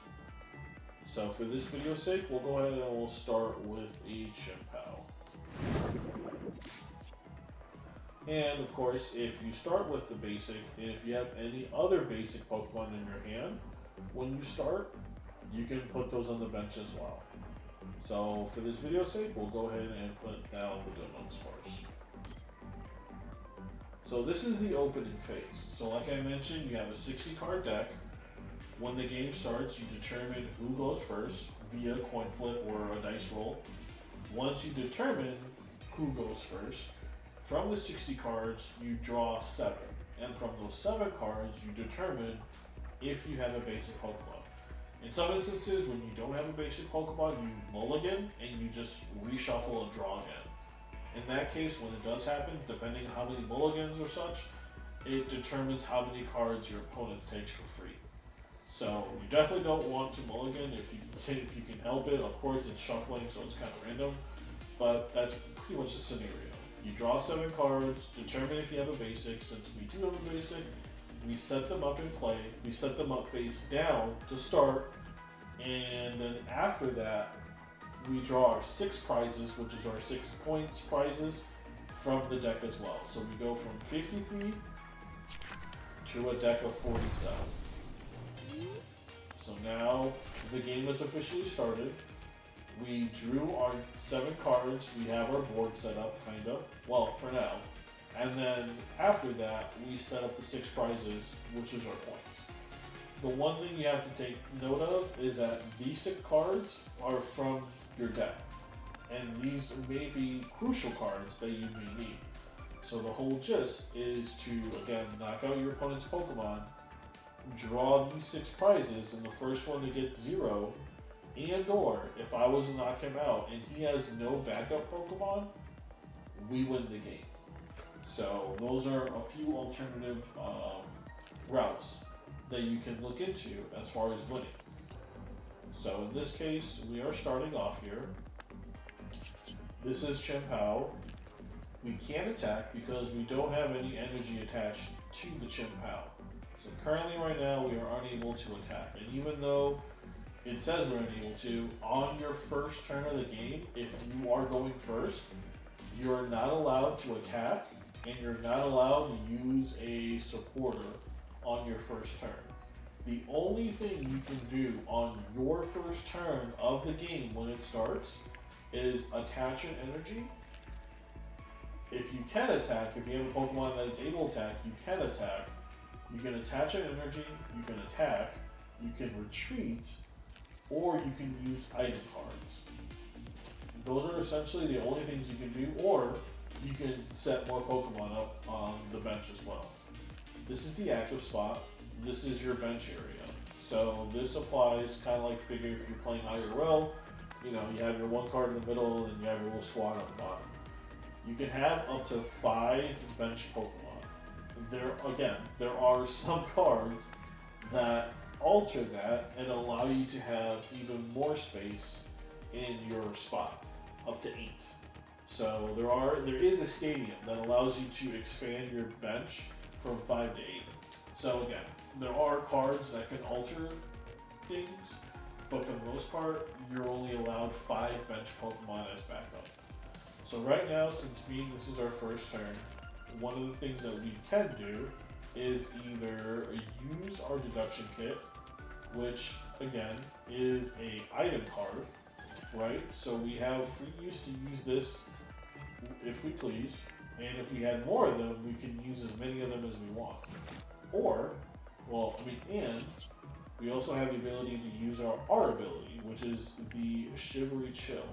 So for this video's sake, we'll go ahead and we'll start with a Chimpao. And of course, if you start with the basic, and if you have any other basic Pokemon in your hand, when you start, you can put those on the bench as well. So for this video's sake, we'll go ahead and put down the Dunsparce. So this is the opening phase. So like I mentioned, you have a 60 card deck. When the game starts, you determine who goes first via coin flip or a dice roll. Once you determine who goes first, from the 60 cards, you draw 7. And from those 7 cards, you determine if you have a basic Pokemon. In some instances, when you don't have a basic Pokemon, you mulligan and you just reshuffle and draw again. In that case, when it does happen, depending on how many mulligans or such, it determines how many cards your opponent takes for free. So you definitely don't want to mulligan if you can help it. Of course, it's shuffling, so it's kind of random, but that's pretty much the scenario. You draw 7 cards, determine if you have a basic. Since we do have a basic, we set them up in play. We set them up face down to start, and then after that, we draw our 6 prizes, which is our 6 points prizes from the deck as well. So we go from 53 to a deck of 47. So now the game is officially started. We drew our 7 cards. We have our board set up, kind of. Well, for now. And then after that, we set up the 6 prizes, which is our points. The one thing you have to take note of is that these 6 cards are from your deck. And these may be crucial cards that you may need. So the whole gist is to, again, knock out your opponent's Pokemon, draw these 6 prizes, and the first one to get 0, and or if I was to knock him out and he has no backup Pokemon, we win the game. So those are a few alternative routes that you can look into as far as winning. So in this case, we are starting off here. This is Chimpao. We can't attack because we don't have any energy attached to the Chimpao. So currently right now we are unable to attack. And even though it says we're unable to, on your first turn of the game, if you are going first, you're not allowed to attack and you're not allowed to use a supporter on your first turn. The only thing you can do on your first turn of the game when it starts is attach an energy. If you can attack, if you have a Pokemon that is able to attack, you can attack. You can attach an energy, you can attack, you can retreat, or you can use item cards. Those are essentially the only things you can do, or you can set more Pokemon up on the bench as well. This is the active spot. This is your bench area. So this applies kind of like figure if you're playing IRL, you know, you have your 1 card in the middle and you have your little squad on the bottom. You can have up to 5 bench Pokemon. There are some cards that alter that and allow you to have even more space in your spot, up to 8. So there is a stadium that allows you to expand your bench from 5 to 8. So again, there are cards that can alter things, but for the most part, you're only allowed 5 bench Pokemon as backup. So right now, since this is our first turn, one of the things that we can do is either use our deduction kit, which again is a item card, right? So we have free use to use this if we please, and if we had more of them, we can use as many of them as we want. Or, and we also have the ability to use our ability, which is the Shivery Chill.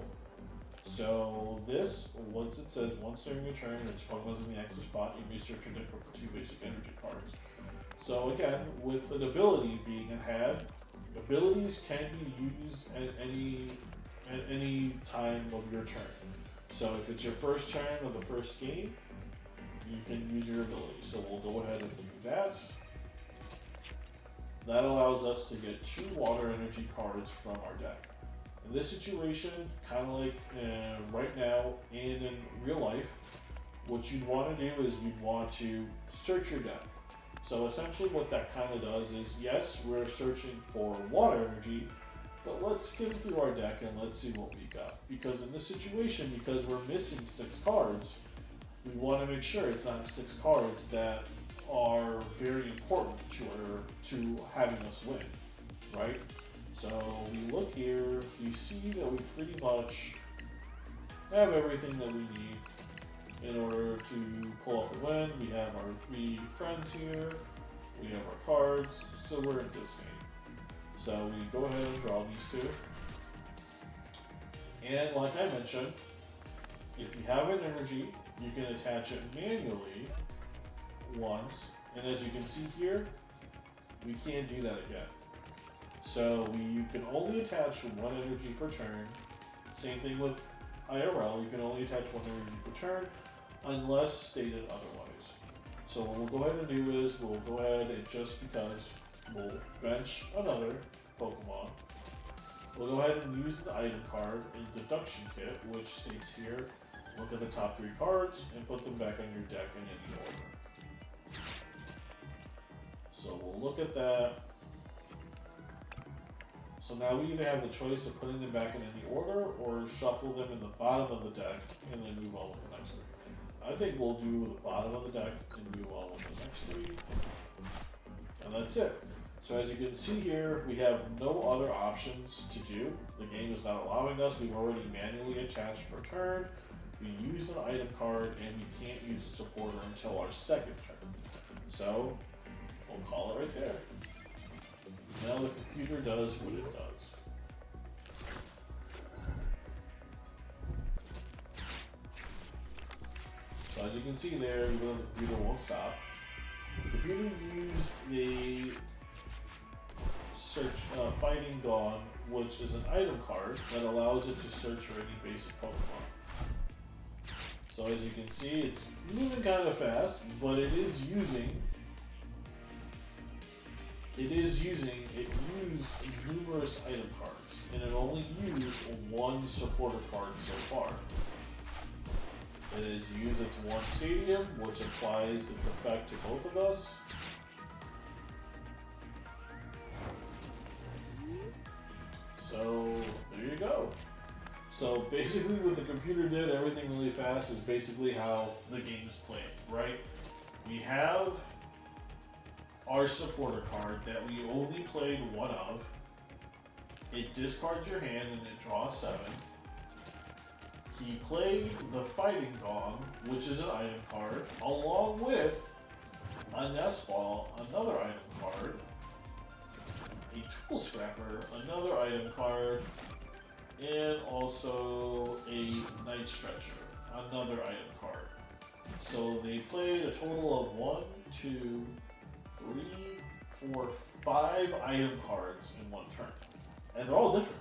So this, once it says once during your turn, it's Pokemon's in the active spot, you may search your deck for 2 basic energy cards. So again, with an ability being ahead, abilities can be used at any time of your turn. So if it's your first turn of the first game, you can use your ability. So we'll go ahead and do that. That allows us to get 2 water energy cards from our deck. In this situation, kind of like right now and in real life, what you'd want to do is you'd want to search your deck. So essentially what that kind of does is, yes, we're searching for water energy, but let's skim through our deck and let's see what we got. Because in this situation, because we're missing 6 cards, we want to make sure it's not 6 cards that are very important to having us win, right? So we look here, we see that we pretty much have everything that we need in order to pull off a win. We have our 3 friends here, we have our cards, so we're in good state. So we go ahead and draw these 2. And like I mentioned, if you have an energy, you can attach it manually once, and as you can see here, we can't do that again. So you can only attach 1 energy per turn. Same thing with IRL, you can only attach 1 energy per turn unless stated otherwise. So what we'll go ahead and do is we'll go ahead and, just because, we'll bench another Pokemon. We'll go ahead and use the item card in deduction kit, which states here, look at the top 3 cards and put them back on your deck in any order. So we'll look at that. So now we either have the choice of putting them back in any order or shuffle them in the bottom of the deck and then move on with the next 3. I think we'll do the bottom of the deck and move on with the next 3. And that's it. So as you can see here, we have no other options to do. The game is not allowing us. We've already manually attached per turn. We use an item card and we can't use a supporter until our 2nd turn. So we'll call it right there. Now the computer does what it does. So as you can see there, even though the computer won't stop, the computer used the search Fighting Dawn, which is an item card that allows it to search for any basic Pokemon. So as you can see, it's moving kind of fast, but it used numerous item cards, and it only used 1 supporter card so far. It has used its 1 stadium, which applies its effect to both of us. So there you go. So basically what the computer did, everything really fast, is basically how the game's played, right? We have our supporter card that we only played 1 of. It discards your hand and it draws 7. He played the Fighting Gong, which is an item card, along with a Nest Ball, another item card, a Tool Scrapper, another item card, and also a Night Stretcher, another item card. So they played a total of 1, 2, 3, 4, 5 item cards in 1 turn. And they're all different.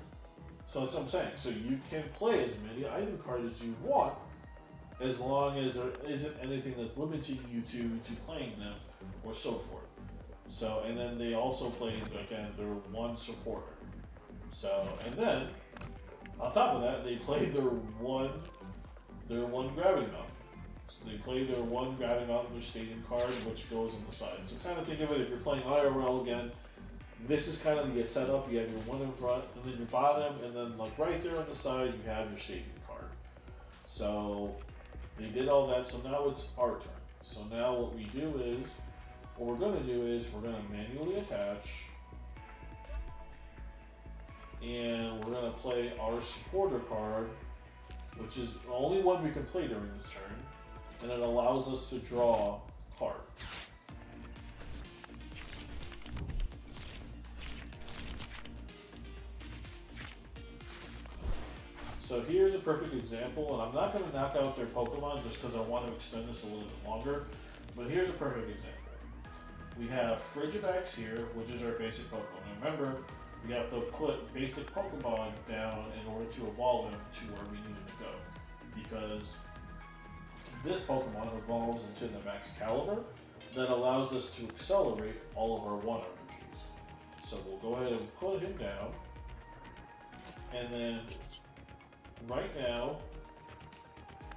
So that's what I'm saying. So you can play as many item cards as you want, as long as there isn't anything that's limiting you to playing them, or so forth. So, and then they also played, again, their 1 supporter. So, and then, On top of that, they play their one gravity mountain. So they play their one gravity mountain, their stadium card, which goes on the side. So kind of think of it, if you're playing IRL again, this is kind of the setup. You have your one in front, and then your bottom, and then like right there on the side, you have your stadium card. So they did all that, so now it's our turn. So now what we're going to do is we're going to manually attach, and we're going to play our supporter card, which is the only one we can play during this turn, and it allows us to draw cards. So here's a perfect example, and I'm not going to knock out their Pokemon just because I want to extend this a little bit longer, but here's a perfect example. We have Frigibax here, which is our basic Pokemon. Now remember, we have to put basic Pokemon down in order to evolve them to where we need them to go, because this Pokemon evolves into the Max Caliber that allows us to accelerate all of our water energies. So we'll go ahead and put him down, and then right now,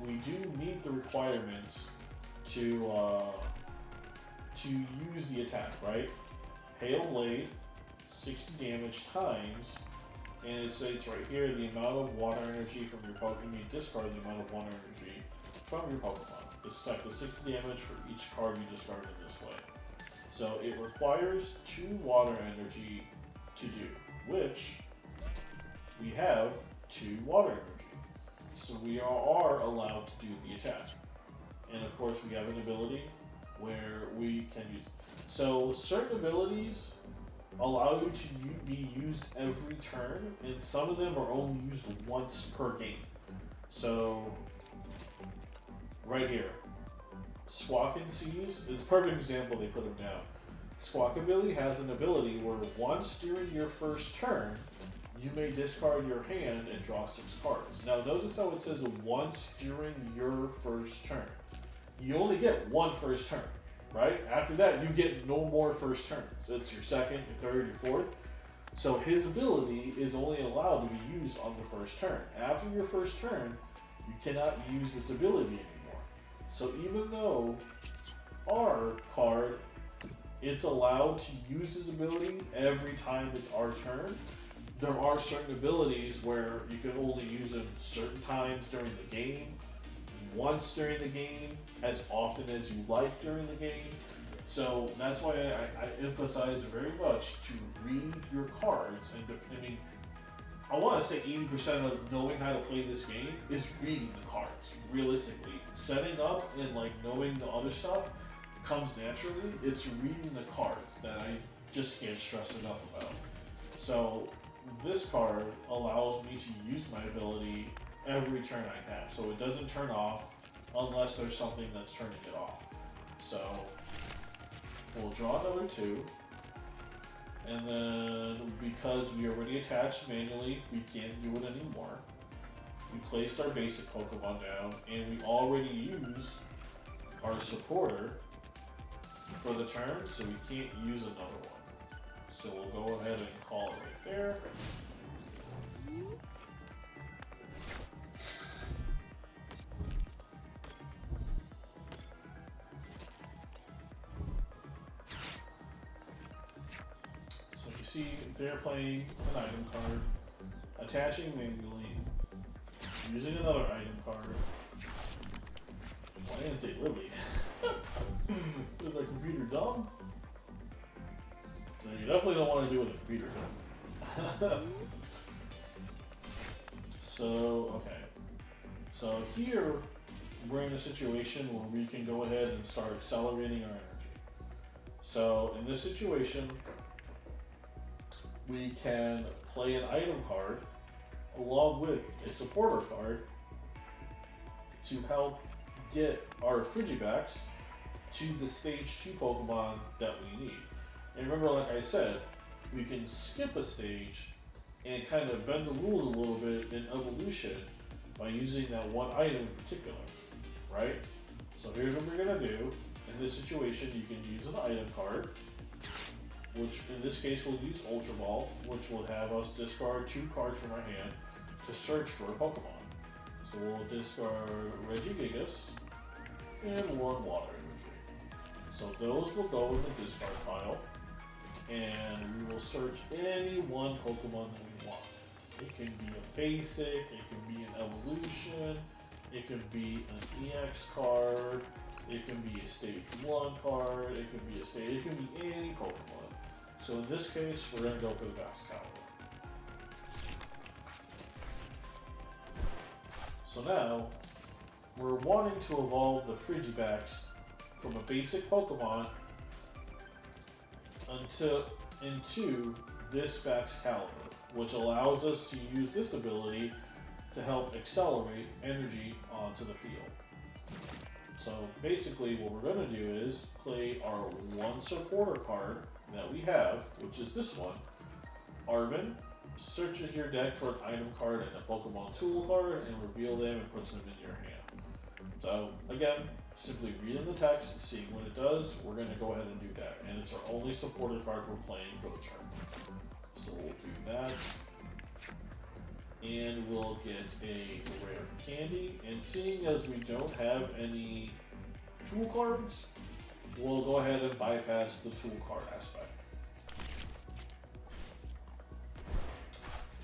we do meet the requirements to use the attack, right? Hail Blade, 60 damage times, and it states right here the amount of water energy from your Pokemon. You discard the amount of water energy from your Pokemon. This attack does 60 damage for each card you discard in this way. So it requires 2 water energy to do, which we have 2 water energy. So we are allowed to do the attack. And of course we have an ability where we can use. So certain abilities allow you to be used every turn, and some of them are only used once per game. So right here, Squawk and Seize is a perfect example. They put him down. Squawkabilly has an ability where once during your first turn, you may discard your hand and draw 6 cards. Now notice how it says once during your first turn. You only get one first turn, right? After that, you get no more first turns. It's your second, your third, your fourth. So his ability is only allowed to be used on the first turn. After your first turn, you cannot use this ability anymore. So even though our card, it's allowed to use his ability every time it's our turn, there are certain abilities where you can only use them certain times during the game, once during the game, as often as you like during the game. So that's why I emphasize very much to read your cards. And I mean, I want to say 80% of knowing how to play this game is reading the cards. Realistically, setting up and like knowing the other stuff comes naturally. It's reading the cards that I just can't stress enough about. So this card allows me to use my ability every turn I have, so it doesn't turn off unless there's something that's turning it off. So we'll draw another 2, and then because we already attached manually, we can't do it anymore. We placed our basic Pokemon down, and we already use our supporter for the turn, so we can't use another one. So we'll go ahead and call it right there. So you see they're playing an item card, attaching manually, using another item card. Why didn't they Lily? Is our computer dumb? You definitely don't want to do with a computer. So, okay. So here, we're in a situation where we can go ahead and start accelerating our energy. So in this situation, we can play an item card along with a supporter card to help get our Frigibax to the stage 2 Pokemon that we need. And remember, like I said, we can skip a stage and kind of bend the rules a little bit in evolution by using that one item in particular, right? So here's what we're going to do. In this situation, you can use an item card, which in this case we'll use Ultra Ball, which will have us discard 2 cards from our hand. to search for a Pokemon. So we'll discard Regigigas and 1 Water Energy. So those will go in the discard pile, and we will search any one Pokemon that we want. It can be a basic, it can be an evolution, it can be an EX card, it can be a stage 1 card, it can be any Pokemon. So in this case, we're going to go for the Baxcalibur. So now, we're wanting to evolve the Frigibax from a basic Pokemon into this Baxcalibur, which allows us to use this ability to help accelerate energy onto the field. So basically what we're going to do is play our 1 supporter card that we have, which is this one. Arvin searches your deck for an item card and a Pokemon tool card and reveal them and puts them in your hand. So again, simply reading the text, seeing what it does, we're going to go ahead and do that. And it's our only supporter card we're playing for the turn. So we'll do that. And we'll get a rare candy. And seeing as we don't have any tool cards, we'll go ahead and bypass the tool card aspect.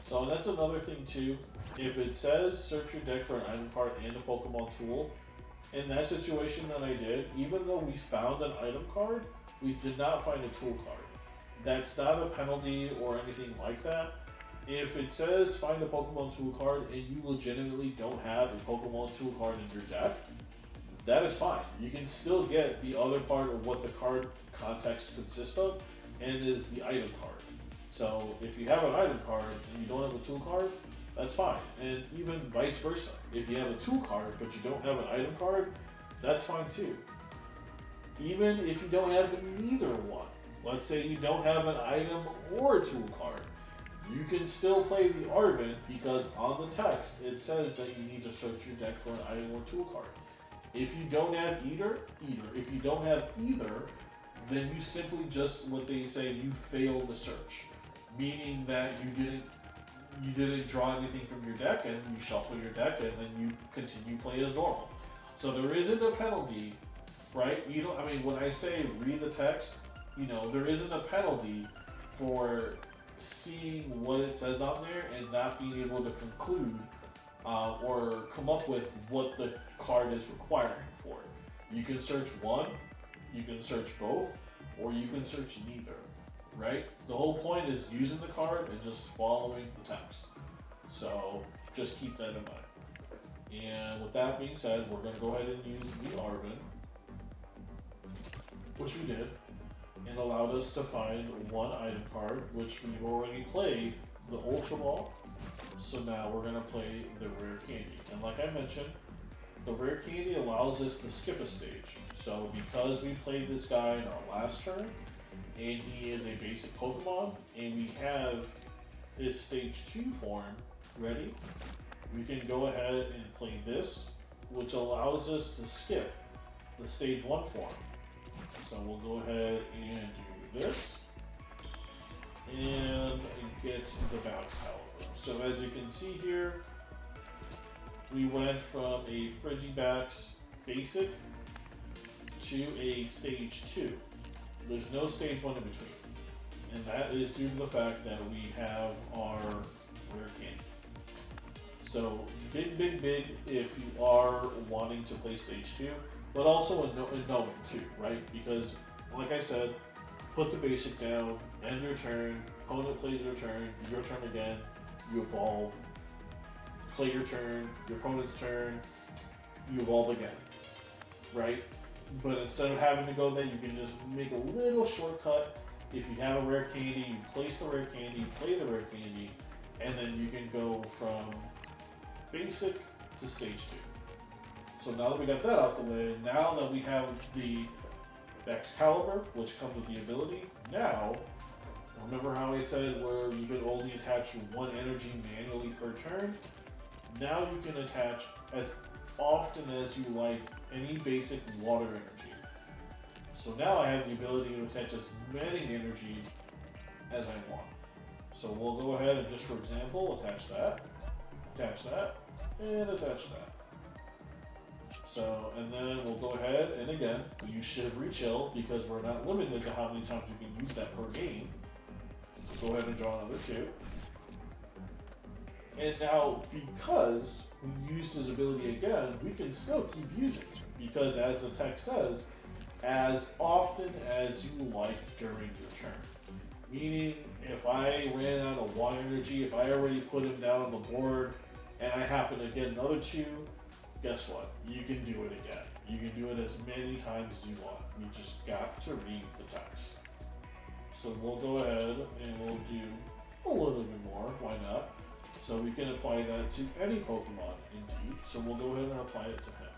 So that's another thing too. If it says search your deck for an item card and a Pokemon tool, in that situation that I did, even though we found an item card, we did not find a tool card. That's not a penalty or anything like that. If it says find a Pokemon tool card and you legitimately don't have a Pokemon tool card in your deck, that is fine. You can still get the other part of what the card context consists of, and is the item card. So if you have an item card and you don't have a tool card, that's fine. And even vice versa. If you have a tool card but you don't have an item card, that's fine too. Even if you don't have neither one, let's say you don't have an item or a tool card, you can still play the Arvin because on the text it says that you need to search your deck for an item or tool card. If you don't have either. If you don't have either, then you simply just, what they say, you failed the search. Meaning that you didn't draw anything from your deck and you shuffle your deck and then you continue play as normal. So there isn't a penalty, right? You know, I mean, when I say read the text, you know, there isn't a penalty for seeing what it says on there and not being able to conclude or come up with what the card is requiring for it. You can search one, you can search both, or you can search neither, right? The whole point is using the card and just following the text. So just keep that in mind. And with that being said, we're going to go ahead and use the Arvin, which we did, and allowed us to find one item card, which we've already played the Ultra Ball. So now we're going to play the Rare Candy. And like I mentioned, the Rare Candy allows us to skip a stage. So because we played this guy in our last turn, and he is a basic Pokemon, and we have his stage 2 form ready, we can go ahead and play this, which allows us to skip the stage 1 form. So we'll go ahead and do this, and get the Baxcalibur. So as you can see here, we went from a Frigibax basic to a stage 2. There's no stage 1 in between. And that is due to the fact that we have our Rare Candy. So big if you are wanting to play stage 2, but also in knowing too, right? Because like I said, put the basic down, end your turn, opponent plays your turn again, you evolve, play your turn, your opponent's turn, you evolve again, right? But instead of having to go there, you can just make a little shortcut. If you have a Rare Candy, you place the Rare Candy, play the Rare Candy, and then you can go from basic to stage 2. So now that we got that out the way, now that we have the Baxcalibur, which comes with the ability, now, remember how I said where you could only attach one energy manually per turn? Now you can attach as often as you like any basic water energy. So now I have the ability to attach as many energy as I want. So we'll go ahead and just, for example, attach that. attach that, and attach that. So, and then we'll go ahead, and again, use Shivery Chill, because we're not limited to how many times we can use that per game. Go ahead and draw another 2. And now, because we used his ability again, we can still keep using it. Because as the text says, as often as you like during your turn. Meaning, if I ran out of water energy, if I already put him down on the board, and I happen to get another 2, guess what? You can do it again. You can do it as many times as you want. You just got to read the text. So we'll go ahead and we'll do a little bit more. Why not? So we can apply that to any Pokemon indeed. So we'll go ahead and apply it to him.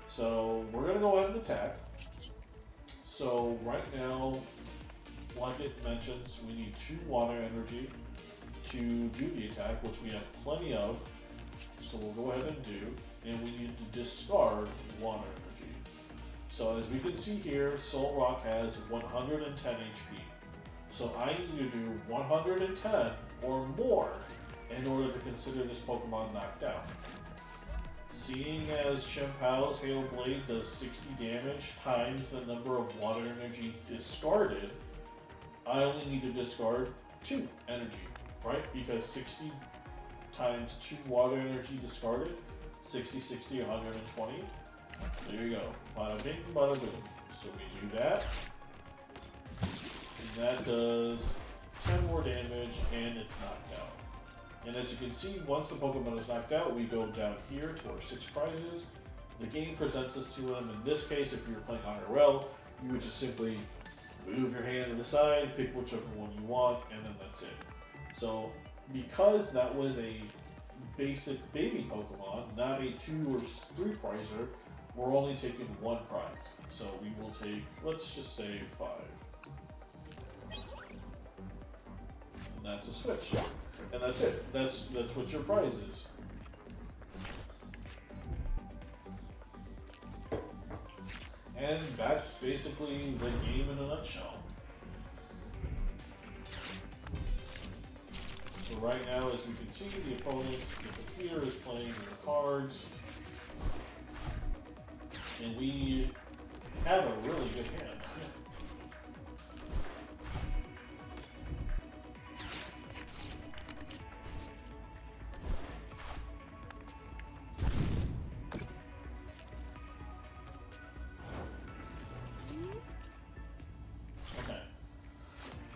So we're going to go ahead and attack. So right now, like it mentions, we need 2 water energy to do the attack, which we have plenty of. So we'll go ahead and do. And we need to discard water energy. So as we can see here, Solrock has 110 HP. So I need to do 110 or more in order to consider this Pokemon knocked out. Seeing as Chien-Pao's Hail Blade does 60 damage times the number of water energy discarded, I only need to discard 2 energy, right? Because 60 times 2 water energy discarded, 60, 60, 120. There you go. Bada bing, bada boom. So we do that. And that does 10 more damage, and it's knocked out. And as you can see, once the Pokemon is knocked out, we go down here to our 6 prizes. The game presents us to them. In this case, if you were playing IRL, you would just simply move your hand to the side, pick whichever one you want, and then that's it. So, because that was a basic baby Pokemon, not a 2 or 3 prizer, we're only taking 1 prize. So we will take, let's just say 5. And that's a switch. And that's it. That's what your prize is. And that's basically the game in a nutshell. So right now, as we can see, the opponent, the computer is playing the cards. And we have a really good hand.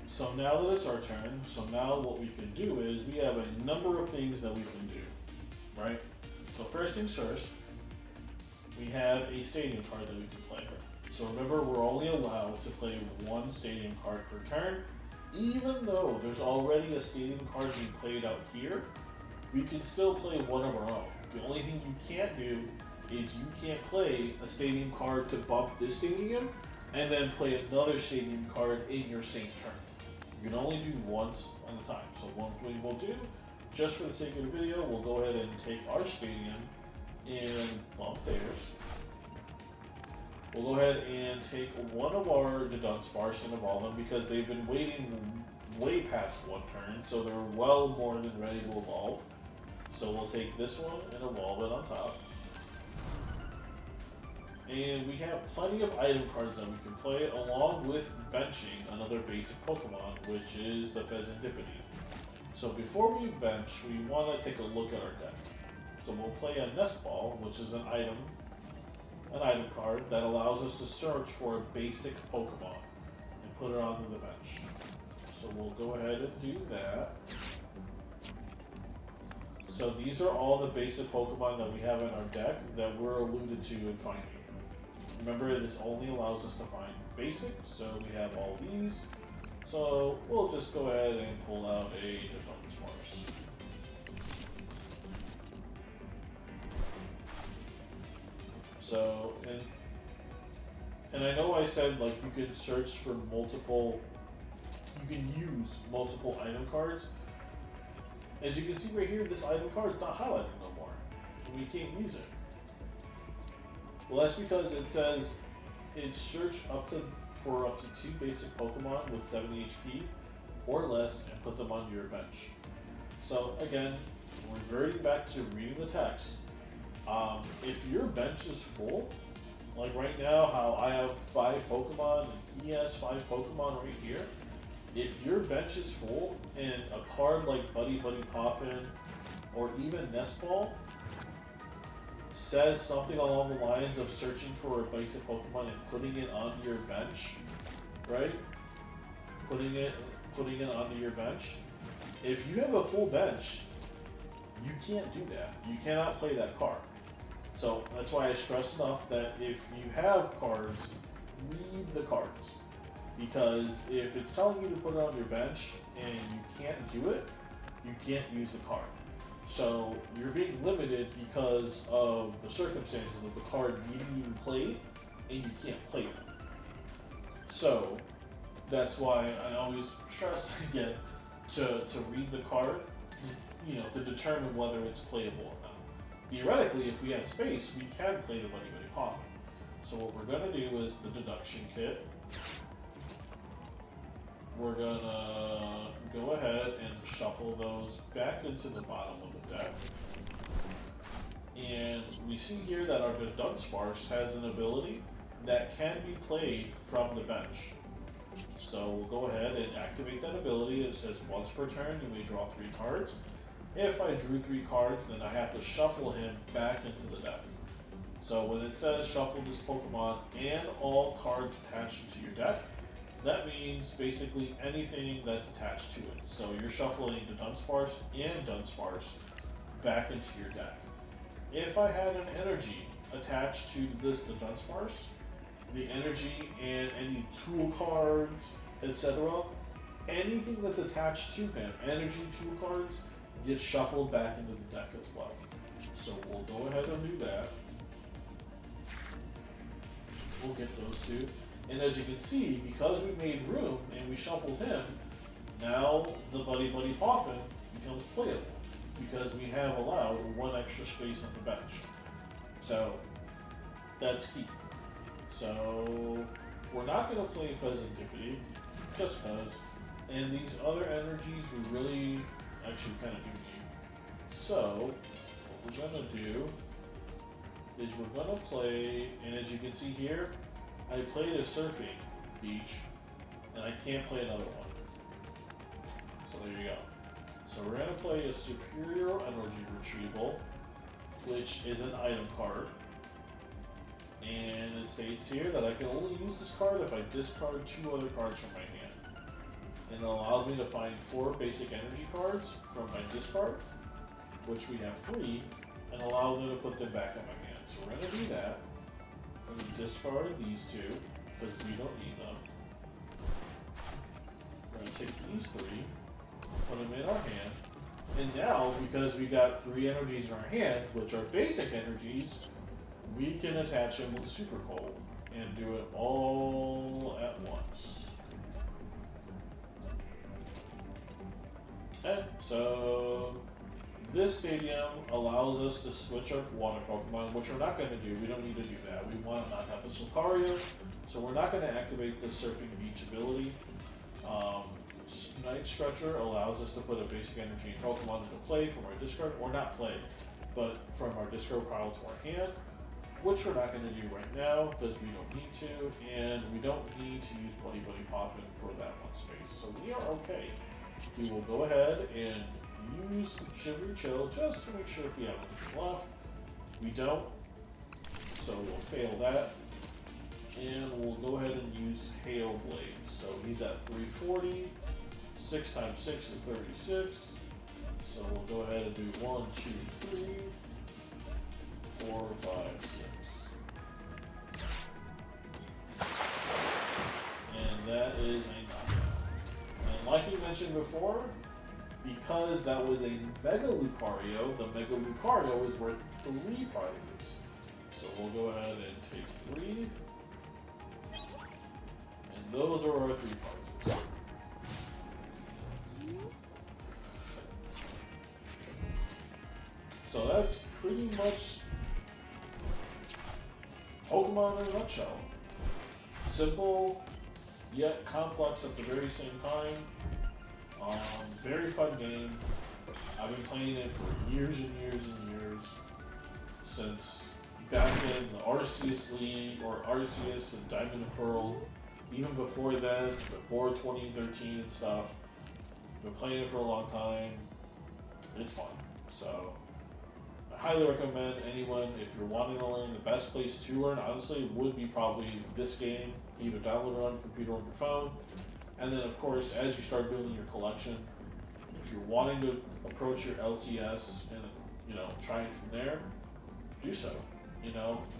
So now that it's our turn, so now what we can do is we have a number of things that we can do, right? So first things first, we have a stadium card that we can play. So remember, we're only allowed to play 1 stadium card per turn. Even though there's already a stadium card being played out here, we can still play one of our own. The only thing you can't do is you can't play a stadium card to bump this stadium and then play another stadium card in your same turn. You can only do once at a time. So what we will do, just for the sake of the video, we'll go ahead and take our stadium and bump theirs. We'll go ahead and take one of our Dunsparce and evolve them because they've been waiting way past 1 turn, so they're well more than ready to evolve. So we'll take this one and evolve it on top. And we have plenty of item cards that we can play, along with benching another basic Pokemon, which is the Pheasantipede. So before we bench, we want to take a look at our deck. So we'll play a Nest Ball, which is an item card that allows us to search for a basic Pokemon and put it onto the bench. So we'll go ahead and do that. So these are all the basic Pokemon that we have in our deck that we're alluded to in finding. Remember, this only allows us to find basic, so we have all these. So we'll just go ahead and pull out a Dunsparce. So, and I know I said like you could search for multiple, you can use multiple item cards. As you can see right here, this item card is not highlighted no more. We can't use it. Well, that's because it says it's search for up to 2 basic Pokemon with 70 HP or less and put them on your bench. So again, reverting back to reading the text, if your bench is full, like right now, how I have 5 Pokemon and he has 5 Pokemon right here, if your bench is full and a card like Buddy Buddy Poffin or even Nest Ball says something along the lines of searching for a basic Pokemon and putting it onto your bench, right? Putting it onto your bench. If you have a full bench, you can't do that. You cannot play that card. So that's why I stress enough that if you have cards, read the cards. Because if it's telling you to put it on your bench and you can't do it, you can't use the card. So you're being limited because of the circumstances of the card needing to be played, and you can't play it. So that's why I always stress again to read the card, to determine whether it's playable or not. Theoretically, if we have space, we can play the Buddy Buddy Poffin. So what we're gonna do is the deduction kit. We're gonna go ahead and shuffle those back into the bottom of the deck. And we see here that our Dunsparce has an ability that can be played from the bench. So we'll go ahead and activate that ability. It says once per turn you may draw 3 cards. If I drew 3 cards, then I have to shuffle him back into the deck. So when it says shuffle this Pokemon and all cards attached to your deck, that means basically anything that's attached to it. So you're shuffling the Dunsparce and Dunsparce back into your deck. If I had an energy attached to the Dunsparce, the energy and any tool cards, etc., anything that's attached to him, energy tool cards, gets shuffled back into the deck as well. So we'll go ahead and do that. We'll get those 2. And as you can see, because we made room and we shuffled him, now the Buddy Buddy Poffin becomes playable because we have allowed 1 extra space on the bench. So that's key. So we're not going to play Pheasantipity just because, and these other energies we really actually kind of do need. So what we're going to do is we're going to play, and as you can see here, I played a Surfing Beach, and I can't play another one. So there you go. So we're going to play a Superior Energy Retrieval, which is an item card. And it states here that I can only use this card if I discard 2 other cards from my hand. And it allows me to find 4 basic energy cards from my discard, which we have 3, and allow them to put them back in my hand. So we're going to do that. I'm going to discard these 2, because we don't need them. We're going to take these 3, put them in our hand, and now, because we got 3 energies in our hand, which are basic energies, we can attach them with Super Cold, and do it all at once. Okay, so this stadium allows us to switch our water Pokemon, which we're not going to do. We don't need to do that. We want to not have the Solcaria, so we're not going to activate the Surfing Beach ability. Night Stretcher allows us to put a basic energy in Pokemon into play from our discard, or not play, but from our discard pile to our hand, which we're not going to do right now because we don't need to, and we don't need to use Buddy Buddy Poffin for that 1 space. So we are okay. We will go ahead and use Shivery Chill just to make sure if we have anything left. We don't, so we'll fail that. And we'll go ahead and use Hail Blade. So he's at 340. 6 times 6 is 36. So we'll go ahead and do 1, 2, 3, 4, 5, 6. And that is a knockout. And like we mentioned before, because that was a Mega Lucario, the Mega Lucario is worth 3 prizes. So we'll go ahead and take 3. And those are our 3 prizes. So that's pretty much Pokemon in a nutshell. Simple, yet complex at the very same time. Very fun game. I've been playing it for years and years and years, since back in the Arceus League, or Arceus and Diamond and Pearl, even before then, before 2013 and stuff. Been playing it for a long time. It's fun. So, I highly recommend anyone, if you're wanting to learn, the best place to learn, honestly, would be probably this game. Either download it on your computer or your phone. And then, of course, as you start building your collection, if you're wanting to approach your LCS and, try it from there, do so.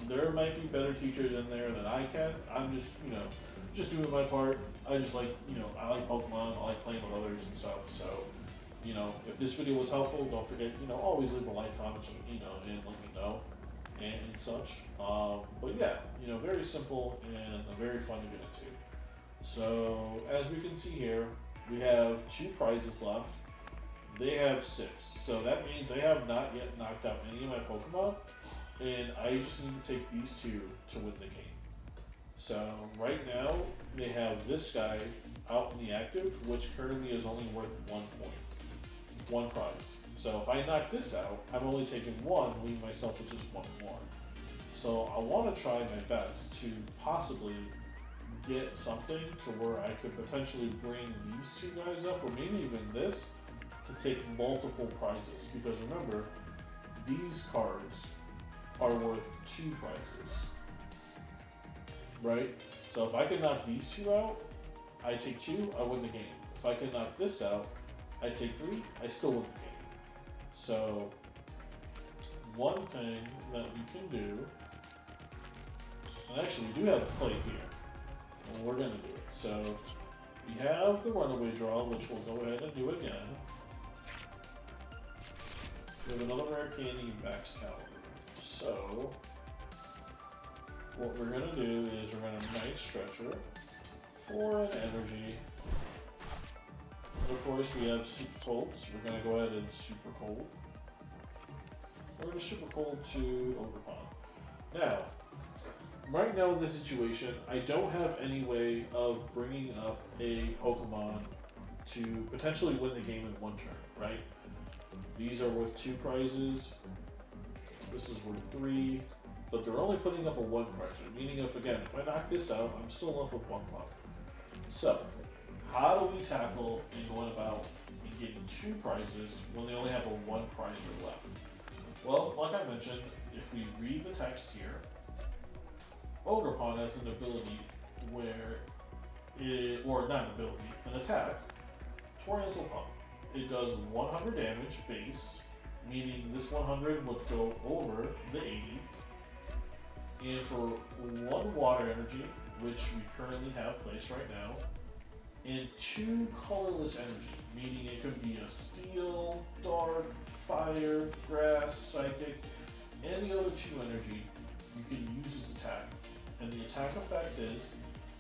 There might be better teachers in there than I can. I'm just, just doing my part. I just like, I like Pokemon, I like playing with others and stuff. So, if this video was helpful, don't forget, always leave a like, comment, and let me know and such. But yeah, very simple and very fun to get into. So, as we can see here, we have 2 prizes left. They have 6. So that means they have not yet knocked out any of my Pokemon. And I just need to take these 2 to win the game. So right now, they have this guy out in the active, which currently is only worth 1 point. 1 prize. So if I knock this out, I'm only taking 1, leaving myself with just 1 more. So I want to try my best to possibly get something to where I could potentially bring these 2 guys up, or maybe even this, to take multiple prizes. Because remember, these cards are worth 2 prizes, right? So if I can knock these 2 out, I take 2, I win the game. If I can knock this out, I take 3, I still win the game. So one thing that we can do, and actually we do have a play here, and we're gonna do it. So we have the runaway draw, which we'll go ahead and do again. We have another rare candy in Max Caliber. So, what we're going to do is we're going to Night Stretcher for an energy. And of course, we have Super Cold, so we're going to go ahead and Super Cold. We're going to Super Cold to Ogerpon. Now, right now in this situation, I don't have any way of bringing up a Pokemon to potentially win the game in 1 turn, right? These are worth 2 prizes. This is worth 3, but they're only putting up a 1 prize, meaning if I knock this out, I'm still left with 1 left. So, how do we tackle and going about getting 2 prizes when they only have a 1 prizer left? Well, like I mentioned, if we read the text here, Ogerpon has an ability where or not an ability, an attack, Torrential Pump. It does 100 damage base, meaning this 100 would go over the 80. And for 1 water energy, which we currently have placed right now, and 2 colorless energy, meaning it could be a steel, dark, fire, grass, psychic, any other 2 energy, you can use as attack. And the attack effect is,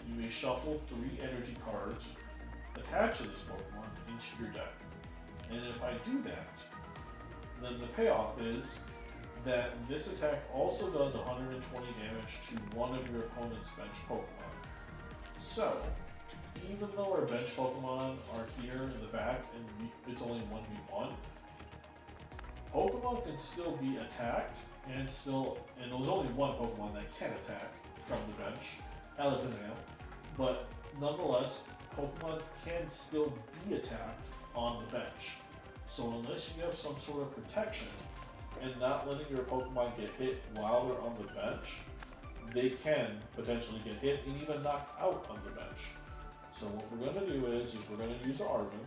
you may shuffle 3 energy cards attached to this Pokemon into your deck. And if I do that, then the payoff is that this attack also does 120 damage to 1 of your opponent's bench Pokemon. So, even though our bench Pokemon are here in the back and it's only 1v1, Pokemon can still be attacked and there's only 1 Pokemon that can attack from the bench, Alakazam, but nonetheless, Pokemon can still be attacked on the bench. So unless you have some sort of protection and not letting your Pokemon get hit while they're on the bench, they can potentially get hit and even knocked out on the bench. So what we're going to do is we're going to use Arvin,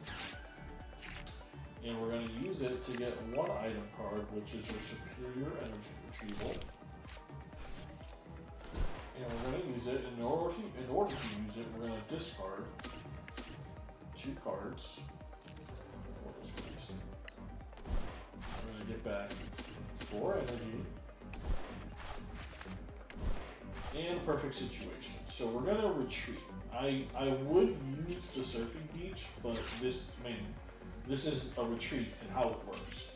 and we're going to use it to get 1 item card, which is your Superior Energy Retrieval. And we're going to use it, in order to use it, we're going to discard 2 cards. We're going to get back 4 energy and a perfect situation. So we're going to retreat. I would use the Surfing Beach, but this is a retreat and how it works.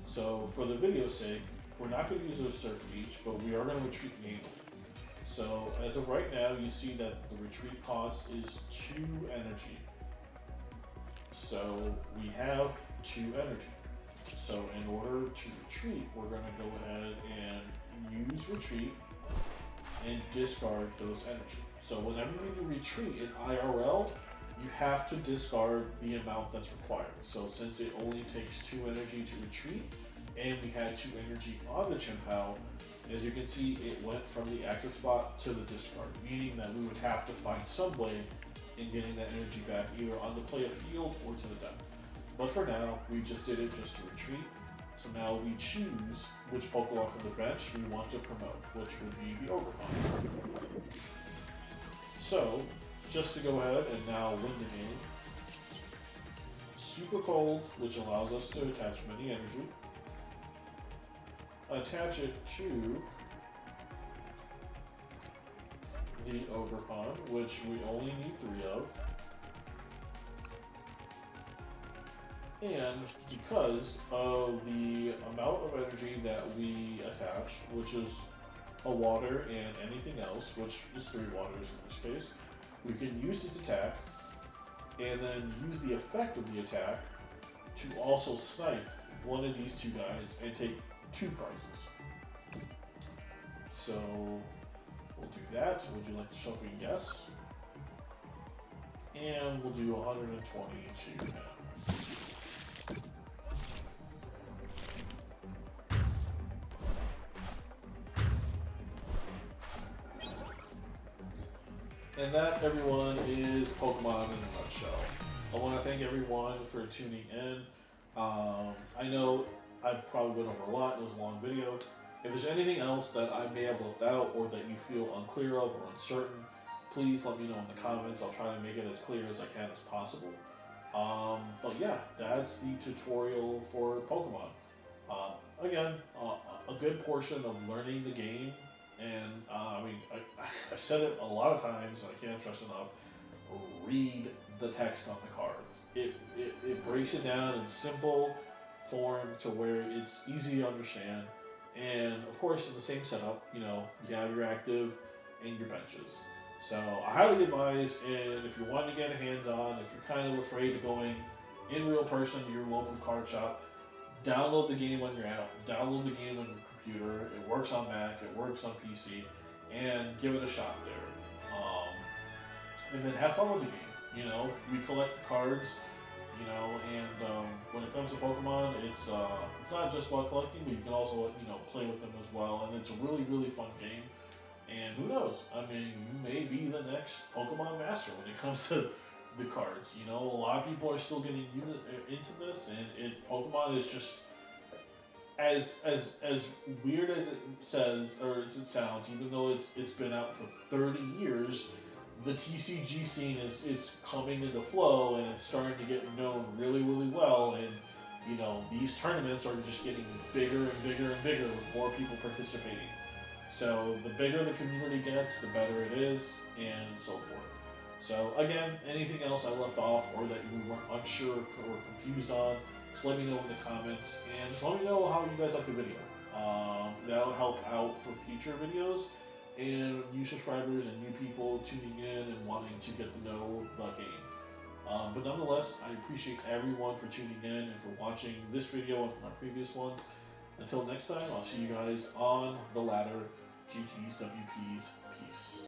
So for the video's sake, we're not going to use the Surf Beach, but we are going to retreat manually. So as of right now, you see that the retreat cost is 2 energy. So we have 2 energy. So in order to retreat, we're going to go ahead and use retreat and discard those energy. So whenever you retreat in IRL, you have to discard the amount that's required. So since it only takes 2 energy to retreat, and we had 2 energy on the Chien-Pao, as you can see, it went from the active spot to the discard, meaning that we would have to find some way in getting that energy back, either on the player field or to the deck. But for now, we just did it just to retreat. So now we choose which Pokemon from the bench we want to promote, which would be the Ogerpon. So, just to go ahead and now win the game, Super Cold, which allows us to attach many energy, attach it to the Ogerpon, which we only need 3 of. And because of the amount of energy that we attach, which is a water and anything else, which is 3 waters in this case, we can use his attack and then use the effect of the attack to also snipe one of these 2 guys and take 2 prizes. So we'll do that. Would you like to shuffle? Yes. And we'll do 120 to him. And that, everyone, is Pokemon in a nutshell. I want to thank everyone for tuning in. I know I probably went over a lot. It was a long video. If there's anything else that I may have left out or that you feel unclear of or uncertain, please let me know in the comments. I'll try to make it as clear as I can as possible. But yeah, that's the tutorial for Pokemon. Again, a good portion of learning the game. And I mean, I've said it a lot of times, and I can't stress enough, read the text on the cards. It breaks it down in simple form to where it's easy to understand. And of course, in the same setup, you have your active and your benches. So I highly advise, and if you're wanting to get hands-on, if you're kind of afraid of going in real person to your local card shop, download the game when you're out, download the game on your computer. It works on Mac, it works on PC, and give it a shot there. And then have fun with the game. We collect the cards, and when it comes to Pokemon, it's not just about collecting, but you can also play with them as well, and it's a really, really fun game. And who knows? I mean, you may be the next Pokemon master when it comes to the cards. A lot of people are still getting into this, and Pokemon is just as weird as it says or as it sounds. Even though it's been out for 30 years, the TCG scene is coming into flow, and it's starting to get known really, really well. And these tournaments are just getting bigger and bigger and bigger with more people participating. So the bigger the community gets, the better it is, and so forth. So again, anything else I left off or that you weren't unsure or confused on, just let me know in the comments, and just let me know how you guys like the video. That'll help out for future videos, and new subscribers and new people tuning in and wanting to get to know the game. But nonetheless, I appreciate everyone for tuning in and for watching this video and from my previous ones. Until next time, I'll see you guys on the ladder. GG's, WP's, peace.